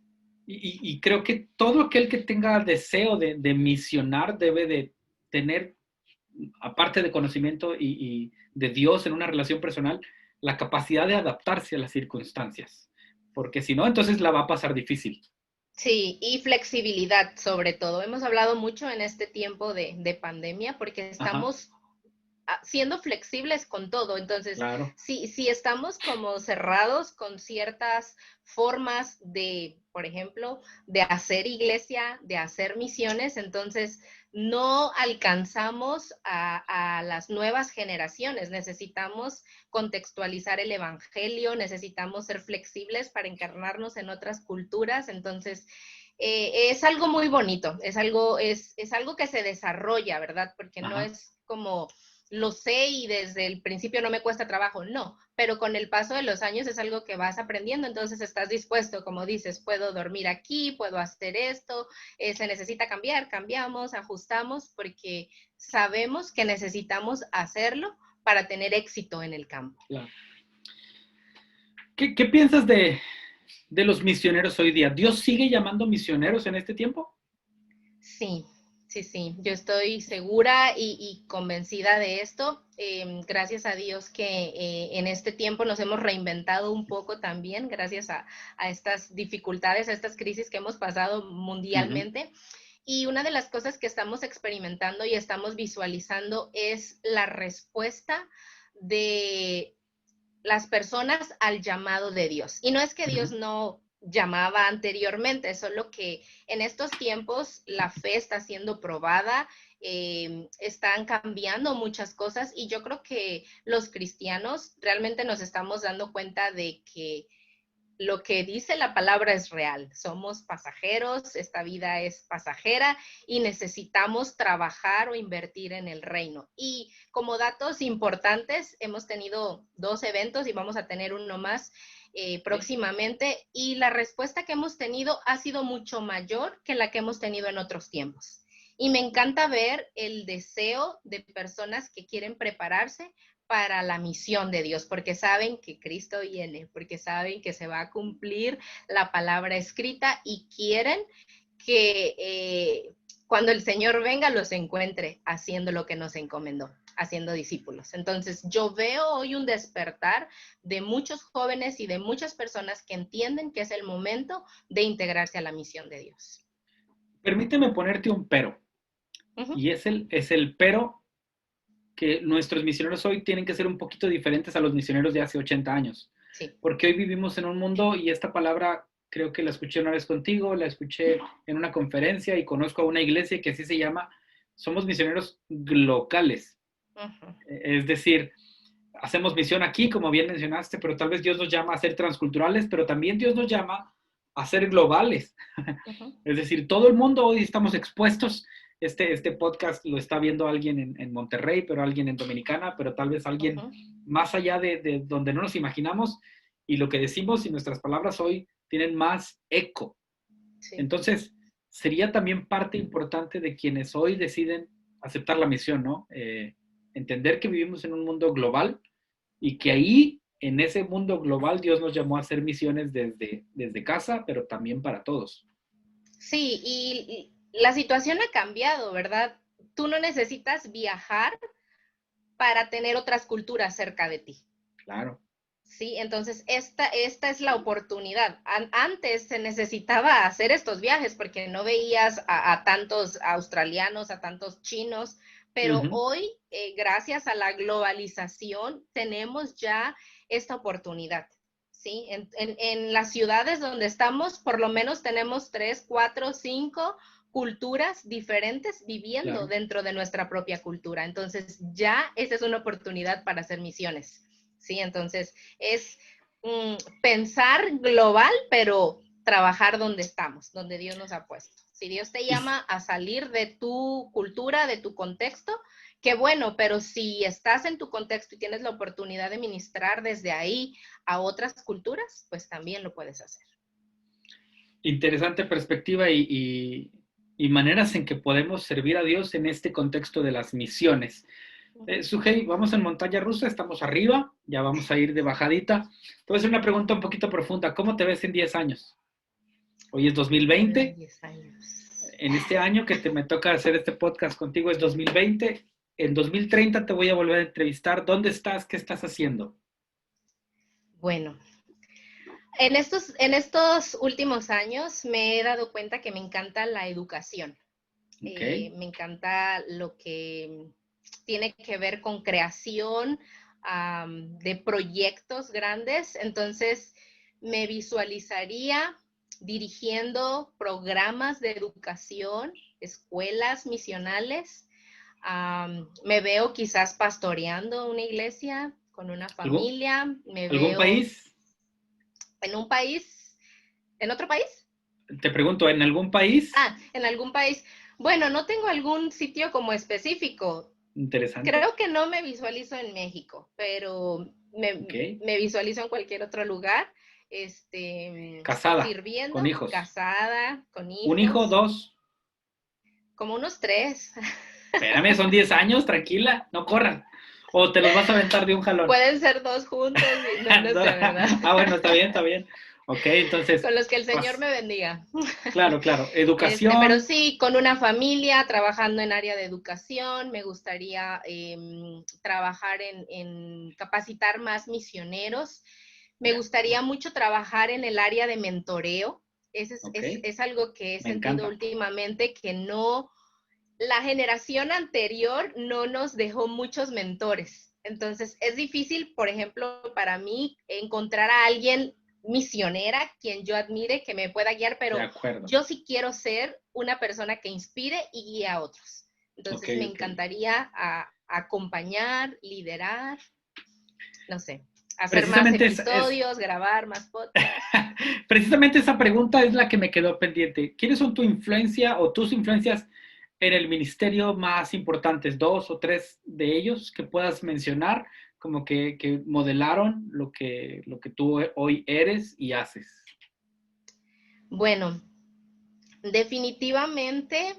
[SPEAKER 3] Y creo que todo aquel que tenga deseo de misionar debe de tener, aparte de conocimiento y de Dios en una relación personal, la capacidad de adaptarse a las circunstancias. Porque si no, entonces la va a pasar difícil.
[SPEAKER 2] Sí, y flexibilidad sobre todo. Hemos hablado mucho en este tiempo de pandemia porque estamos siendo flexibles con todo. Entonces,
[SPEAKER 3] claro.
[SPEAKER 2] si estamos como cerrados con ciertas formas de, por ejemplo, de hacer iglesia, de hacer misiones, entonces no alcanzamos a las nuevas generaciones. Necesitamos contextualizar el evangelio, necesitamos ser flexibles para encarnarnos en otras culturas. Entonces, es algo muy bonito, es algo que se desarrolla, ¿verdad? Porque no es como lo sé y desde el principio no me cuesta trabajo, no, pero con el paso de los años es algo que vas aprendiendo, entonces estás dispuesto, como dices, puedo dormir aquí, puedo hacer esto, se necesita cambiar, cambiamos, ajustamos, porque sabemos que necesitamos hacerlo para tener éxito en el campo.
[SPEAKER 3] Claro. ¿Qué piensas de los misioneros hoy día? ¿Dios sigue llamando misioneros en este tiempo?
[SPEAKER 2] Sí. Sí, yo estoy segura y convencida de esto. Gracias a Dios que en este tiempo nos hemos reinventado un poco también, gracias a estas dificultades, a estas crisis que hemos pasado mundialmente. Y una de las cosas que estamos experimentando y estamos visualizando es la respuesta de las personas al llamado de Dios. Y no es que Dios no llamaba anteriormente, solo que en estos tiempos la fe está siendo probada, están cambiando muchas cosas y yo creo que los cristianos realmente nos estamos dando cuenta de que lo que dice la palabra es real. Somos pasajeros, esta vida es pasajera y necesitamos trabajar o invertir en el reino. Y como datos importantes, hemos tenido 2 eventos y vamos a tener uno más próximamente, y la respuesta que hemos tenido ha sido mucho mayor que la que hemos tenido en otros tiempos. Y me encanta ver el deseo de personas que quieren prepararse para la misión de Dios, porque saben que Cristo viene, porque saben que se va a cumplir la palabra escrita y quieren que cuando el Señor venga los encuentre haciendo lo que nos encomendó, haciendo discípulos. Entonces yo veo hoy un despertar de muchos jóvenes y de muchas personas que entienden que es el momento de integrarse a la misión de Dios.
[SPEAKER 3] Permíteme ponerte un pero. Y es el pero que nuestros misioneros hoy tienen que ser un poquito diferentes a los misioneros de hace 80 años.
[SPEAKER 2] Sí.
[SPEAKER 3] Porque hoy vivimos en un mundo, y esta palabra creo que la escuché una vez contigo, la escuché en una conferencia y conozco a una iglesia que así se llama, somos misioneros locales. Es decir, hacemos misión aquí, como bien mencionaste, pero tal vez Dios nos llama a ser transculturales, pero también Dios nos llama a ser globales. Es decir, todo el mundo hoy estamos expuestos. Este podcast lo está viendo alguien en Monterrey, pero alguien en Dominicana, pero tal vez alguien más allá de donde no nos imaginamos. y lo que decimos y nuestras palabras hoy tienen más eco.
[SPEAKER 2] Sí.
[SPEAKER 3] Entonces, sería también parte importante de quienes hoy deciden aceptar la misión, ¿no? Entender que vivimos en un mundo global y que ahí, en ese mundo global, Dios nos llamó a hacer misiones desde casa, pero también para todos.
[SPEAKER 2] Sí, y la situación ha cambiado, ¿verdad? Tú no necesitas viajar para tener otras culturas cerca de ti.
[SPEAKER 3] Claro.
[SPEAKER 2] Sí, entonces esta es la oportunidad. Antes se necesitaba hacer estos viajes porque no veías a tantos australianos, a tantos chinos, pero hoy, gracias a la globalización, tenemos ya esta oportunidad. ¿Sí? En las ciudades donde estamos, por lo menos tenemos 3, 4, 5 culturas diferentes viviendo dentro de nuestra propia cultura. Entonces ya esa es una oportunidad para hacer misiones. Sí, entonces es pensar global, pero trabajar donde estamos, donde Dios nos ha puesto. Si Dios te llama a salir de tu cultura, de tu contexto, qué bueno, pero si estás en tu contexto y tienes la oportunidad de ministrar desde ahí a otras culturas, pues también lo puedes hacer.
[SPEAKER 3] Interesante perspectiva y maneras en que podemos servir a Dios en este contexto de las misiones. Sujei, vamos en montaña rusa, estamos arriba, ya vamos a ir de bajadita. Te voy a hacer una pregunta un poquito profunda. ¿Cómo te ves en 10 años? Hoy es 2020.
[SPEAKER 2] 10 años.
[SPEAKER 3] En este año que me toca hacer este podcast contigo es 2020. En 2030 te voy a volver a entrevistar. ¿Dónde estás? ¿Qué estás haciendo?
[SPEAKER 2] Bueno, en estos últimos años me he dado cuenta que me encanta la educación.
[SPEAKER 3] Okay.
[SPEAKER 2] Me encanta lo que tiene que ver con creación de proyectos grandes. Entonces, me visualizaría dirigiendo programas de educación, escuelas misionales. Me veo quizás pastoreando una iglesia con una familia.
[SPEAKER 3] ¿Algún país?
[SPEAKER 2] En un país, ¿en otro país?
[SPEAKER 3] Te pregunto, ¿en algún país?
[SPEAKER 2] En algún país. Bueno, no tengo algún sitio como específico.
[SPEAKER 3] Interesante.
[SPEAKER 2] Creo que no me visualizo en México, pero me visualizo en cualquier otro lugar.
[SPEAKER 3] Casada,
[SPEAKER 2] sirviendo,
[SPEAKER 3] con hijos.
[SPEAKER 2] Casada, con hijos.
[SPEAKER 3] ¿Un hijo, dos?
[SPEAKER 2] Como unos 3.
[SPEAKER 3] Espérame, son 10 años, tranquila, no corras. ¿O te los vas a aventar de un jalón?
[SPEAKER 2] Pueden ser 2 juntos. No sé, ¿verdad?
[SPEAKER 3] Bueno, está bien, está bien. Ok, entonces.
[SPEAKER 2] Con los que el Señor me bendiga.
[SPEAKER 3] Claro, educación.
[SPEAKER 2] Pero sí, con una familia, trabajando en área de educación, me gustaría trabajar en capacitar más misioneros. Me gustaría mucho trabajar en el área de mentoreo. Es algo que he sentido últimamente, que la generación anterior no nos dejó muchos mentores. Entonces, es difícil, por ejemplo, para mí, encontrar a alguien misionera, quien yo admire, que me pueda guiar, pero yo sí quiero ser una persona que inspire y guíe a otros. Entonces, me encantaría acompañar, liderar, no sé, hacer más episodios, grabar más podcasts.
[SPEAKER 3] Precisamente esa pregunta es la que me quedó pendiente. ¿Quiénes son tu influencia o tus influencias en el ministerio más importantes? 2 o 3 de ellos que puedas mencionar, como que modelaron lo que tú hoy eres y haces.
[SPEAKER 2] Bueno, definitivamente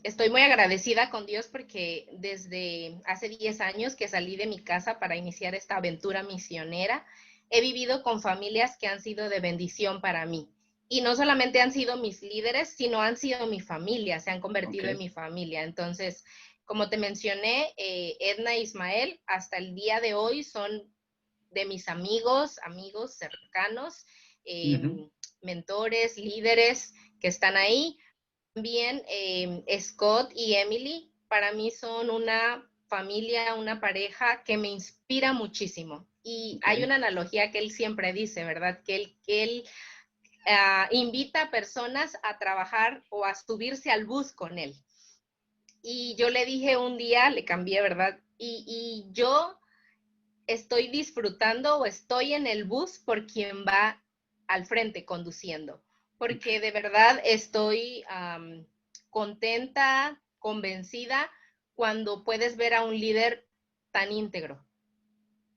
[SPEAKER 2] estoy muy agradecida con Dios porque desde hace 10 años que salí de mi casa para iniciar esta aventura misionera, he vivido con familias que han sido de bendición para mí. Y no solamente han sido mis líderes, sino han sido mi familia, se han convertido en mi familia. Entonces, como te mencioné, Edna e Ismael, hasta el día de hoy son de mis amigos cercanos, mentores, líderes que están ahí. También Scott y Emily, para mí son una familia, una pareja que me inspira muchísimo. Y hay una analogía que él siempre dice, ¿verdad? Que él invita a personas a trabajar o a subirse al bus con él. Y yo le dije un día, le cambié, ¿verdad? Y yo estoy disfrutando o estoy en el bus por quien va al frente conduciendo, porque de verdad estoy contenta, convencida, cuando puedes ver a un líder tan íntegro.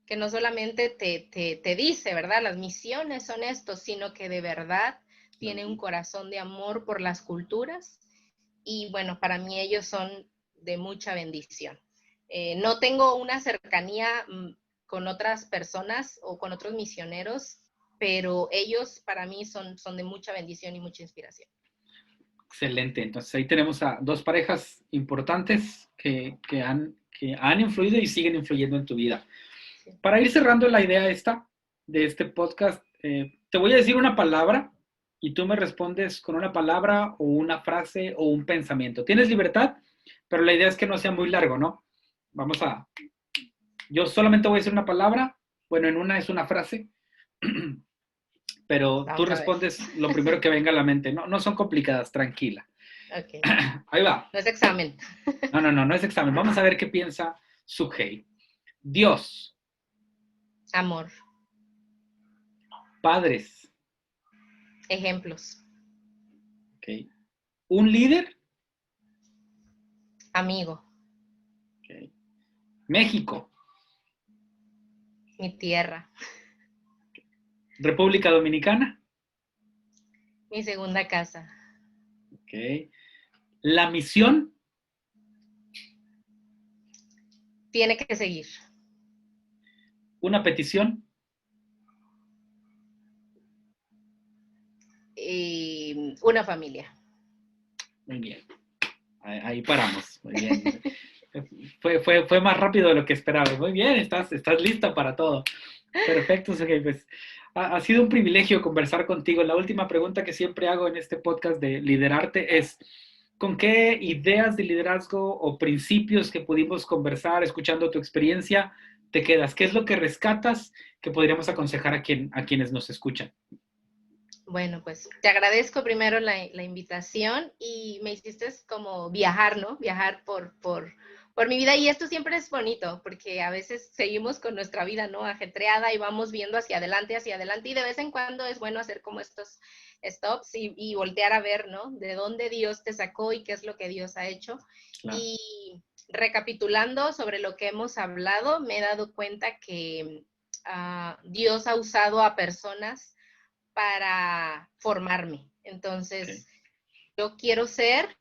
[SPEAKER 2] que no solamente te dice, ¿verdad? Las misiones son esto, sino que de verdad tiene un corazón de amor por las culturas. Y bueno, para mí ellos son de mucha bendición. No tengo una cercanía con otras personas o con otros misioneros, pero ellos para mí son de mucha bendición y mucha inspiración.
[SPEAKER 3] Excelente. Entonces ahí tenemos a dos parejas importantes que han influido y siguen influyendo en tu vida.
[SPEAKER 2] Sí.
[SPEAKER 3] Para ir cerrando la idea de este podcast, te voy a decir una palabra y tú me respondes con una palabra o una frase o un pensamiento. Tienes libertad, pero la idea es que no sea muy largo, ¿no? Yo solamente voy a decir una palabra, bueno, en una es una frase, pero tú respondes lo primero que venga a la mente. No son complicadas, tranquila.
[SPEAKER 2] Okay.
[SPEAKER 3] Ahí va.
[SPEAKER 2] No es examen.
[SPEAKER 3] No es examen. Vamos a ver qué piensa Sujei. Dios.
[SPEAKER 2] Amor.
[SPEAKER 3] Padres.
[SPEAKER 2] Ejemplos.
[SPEAKER 3] Okay. Un líder.
[SPEAKER 2] Amigo.
[SPEAKER 3] Okay. México.
[SPEAKER 2] Mi tierra.
[SPEAKER 3] República Dominicana.
[SPEAKER 2] Mi segunda casa.
[SPEAKER 3] Okay. La misión.
[SPEAKER 2] Tiene que seguir.
[SPEAKER 3] Una petición.
[SPEAKER 2] Una familia.
[SPEAKER 3] Muy bien. Ahí paramos. Muy bien. Fue más rápido de lo que esperaba. Muy bien, estás lista para todo. Perfecto, Sujei. Pues ha sido un privilegio conversar contigo. La última pregunta que siempre hago en este podcast de Liderarte es, ¿con qué ideas de liderazgo o principios que pudimos conversar escuchando tu experiencia te quedas? ¿Qué es lo que rescatas que podríamos aconsejar a quienes nos escuchan?
[SPEAKER 2] Bueno, pues te agradezco primero la invitación y me hiciste como viajar, ¿no? Viajar por mi vida, y esto siempre es bonito porque a veces seguimos con nuestra vida, ¿no? Ajetreada, y vamos viendo hacia adelante, y de vez en cuando es bueno hacer como estos stops y voltear a ver, ¿no? De dónde Dios te sacó y qué es lo que Dios ha hecho. Claro. Y recapitulando sobre lo que hemos hablado, me he dado cuenta que Dios ha usado a personas para formarme. Entonces, yo quiero ser,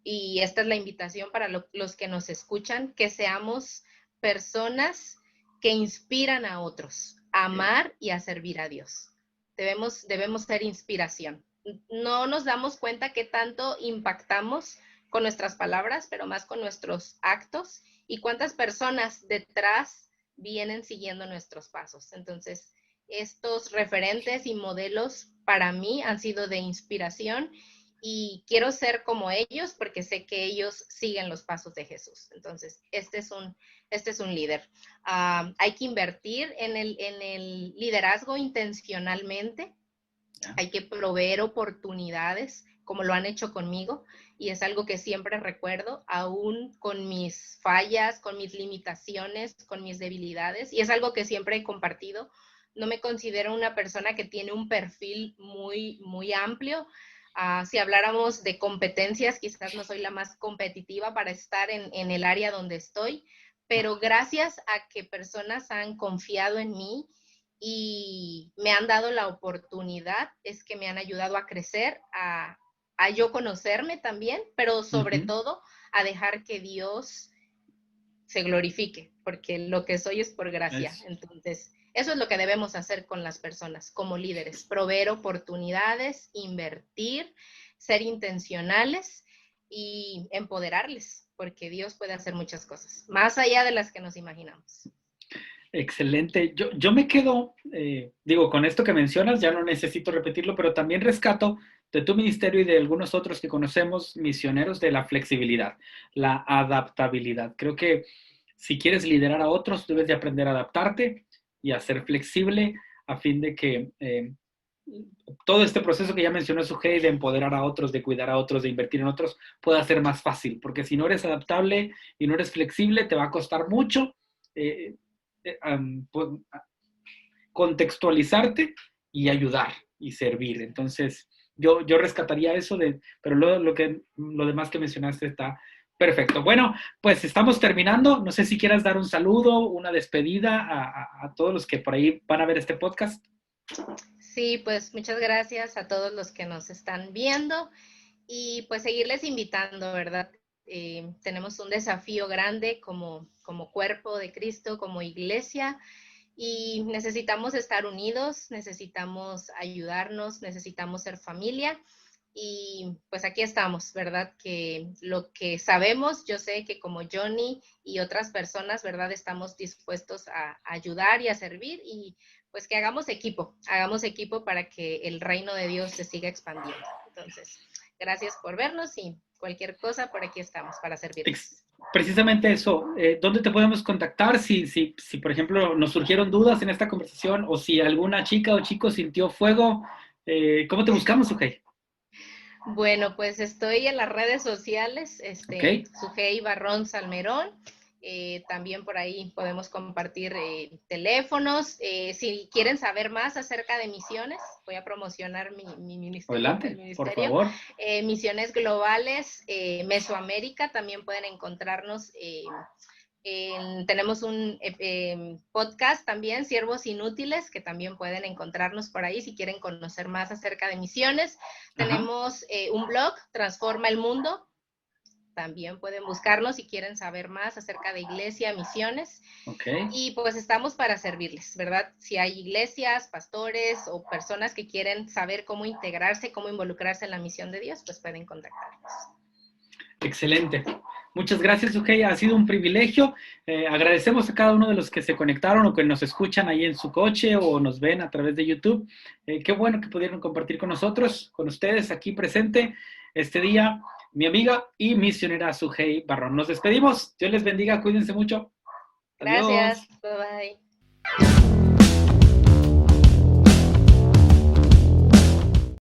[SPEAKER 2] y esta es la invitación para los que nos escuchan, que seamos personas que inspiran a otros, a amar y a servir a Dios. Debemos ser inspiración. No nos damos cuenta qué tanto impactamos con nuestras palabras, pero más con nuestros actos, y cuántas personas detrás vienen siguiendo nuestros pasos. Entonces, estos referentes y modelos para mí han sido de inspiración, y quiero ser como ellos porque sé que ellos siguen los pasos de Jesús. Entonces, este es un líder. Hay que invertir en el liderazgo intencionalmente. Hay que proveer oportunidades, como lo han hecho conmigo, y es algo que siempre recuerdo, aún con mis fallas, con mis limitaciones, con mis debilidades, y es algo que siempre he compartido. No me considero una persona que tiene un perfil muy, muy amplio. Si habláramos de competencias, quizás no soy la más competitiva para estar en el área donde estoy, pero gracias a que personas han confiado en mí y me han dado la oportunidad, es que me han ayudado a crecer, a yo conocerme también, pero sobre todo a dejar que Dios se glorifique, porque lo que soy es por gracia. Entonces, eso es lo que debemos hacer con las personas como líderes: proveer oportunidades, invertir, ser intencionales y empoderarles, porque Dios puede hacer muchas cosas, más allá de las que nos imaginamos.
[SPEAKER 3] Excelente. Yo me quedo, con esto que mencionas, ya no necesito repetirlo, pero también rescato de tu ministerio y de algunos otros que conocemos, misioneros, de la flexibilidad, la adaptabilidad. Creo que si quieres liderar a otros, debes de aprender a adaptarte y a ser flexible a fin de que todo este proceso que ya mencionó Sujei, de empoderar a otros, de cuidar a otros, de invertir en otros, pueda ser más fácil. Porque si no eres adaptable y no eres flexible, te va a costar mucho contextualizarte y ayudar y servir. Entonces, yo rescataría eso, pero lo demás que mencionaste está Perfecto. Bueno, pues estamos terminando. No sé si quieras dar un saludo, una despedida a todos los que por ahí van a ver este podcast.
[SPEAKER 2] Sí, pues muchas gracias a todos los que nos están viendo y pues seguirles invitando, ¿verdad? Tenemos un desafío grande como cuerpo de Cristo, como iglesia, y necesitamos estar unidos, necesitamos ayudarnos, necesitamos ser familia. Y pues aquí estamos, ¿verdad? Que lo que sabemos, yo sé que como Johnny y otras personas, ¿verdad? Estamos dispuestos a ayudar y a servir y pues que hagamos equipo para que el reino de Dios se siga expandiendo. Entonces, gracias por vernos y cualquier cosa, por aquí estamos para servirles.
[SPEAKER 3] Precisamente eso, ¿dónde te podemos contactar si, por ejemplo, nos surgieron dudas en esta conversación o si alguna chica o chico sintió fuego? ¿Cómo te buscamos, Sujei?
[SPEAKER 2] Bueno, pues estoy en las redes sociales,
[SPEAKER 3] Okay.
[SPEAKER 2] Sujei Barrón Salmerón. También por ahí podemos compartir teléfonos. Si quieren saber más acerca de misiones, voy a promocionar mi ministerio.
[SPEAKER 3] Adelante, por favor.
[SPEAKER 2] Misiones Globales, Mesoamérica, también pueden encontrarnos. Tenemos un podcast también, Siervos Inútiles, que también pueden encontrarnos por ahí si quieren conocer más acerca de misiones. Ajá. Tenemos un blog, Transforma el Mundo. También pueden buscarnos si quieren saber más acerca de iglesia, misiones.
[SPEAKER 3] Okay.
[SPEAKER 2] Y pues estamos para servirles, ¿verdad? Si hay iglesias, pastores o personas que quieren saber cómo integrarse, cómo involucrarse en la misión de Dios, pues pueden contactarnos.
[SPEAKER 3] Excelente. Muchas gracias, Sujei. Ha sido un privilegio. Agradecemos a cada uno de los que se conectaron o que nos escuchan ahí en su coche o nos ven a través de YouTube. Qué bueno que pudieron compartir con nosotros, con ustedes aquí presente este día, mi amiga y misionera Sujei Barrón. Nos despedimos. Dios les bendiga. Cuídense mucho.
[SPEAKER 2] Gracias. Adiós. Bye bye.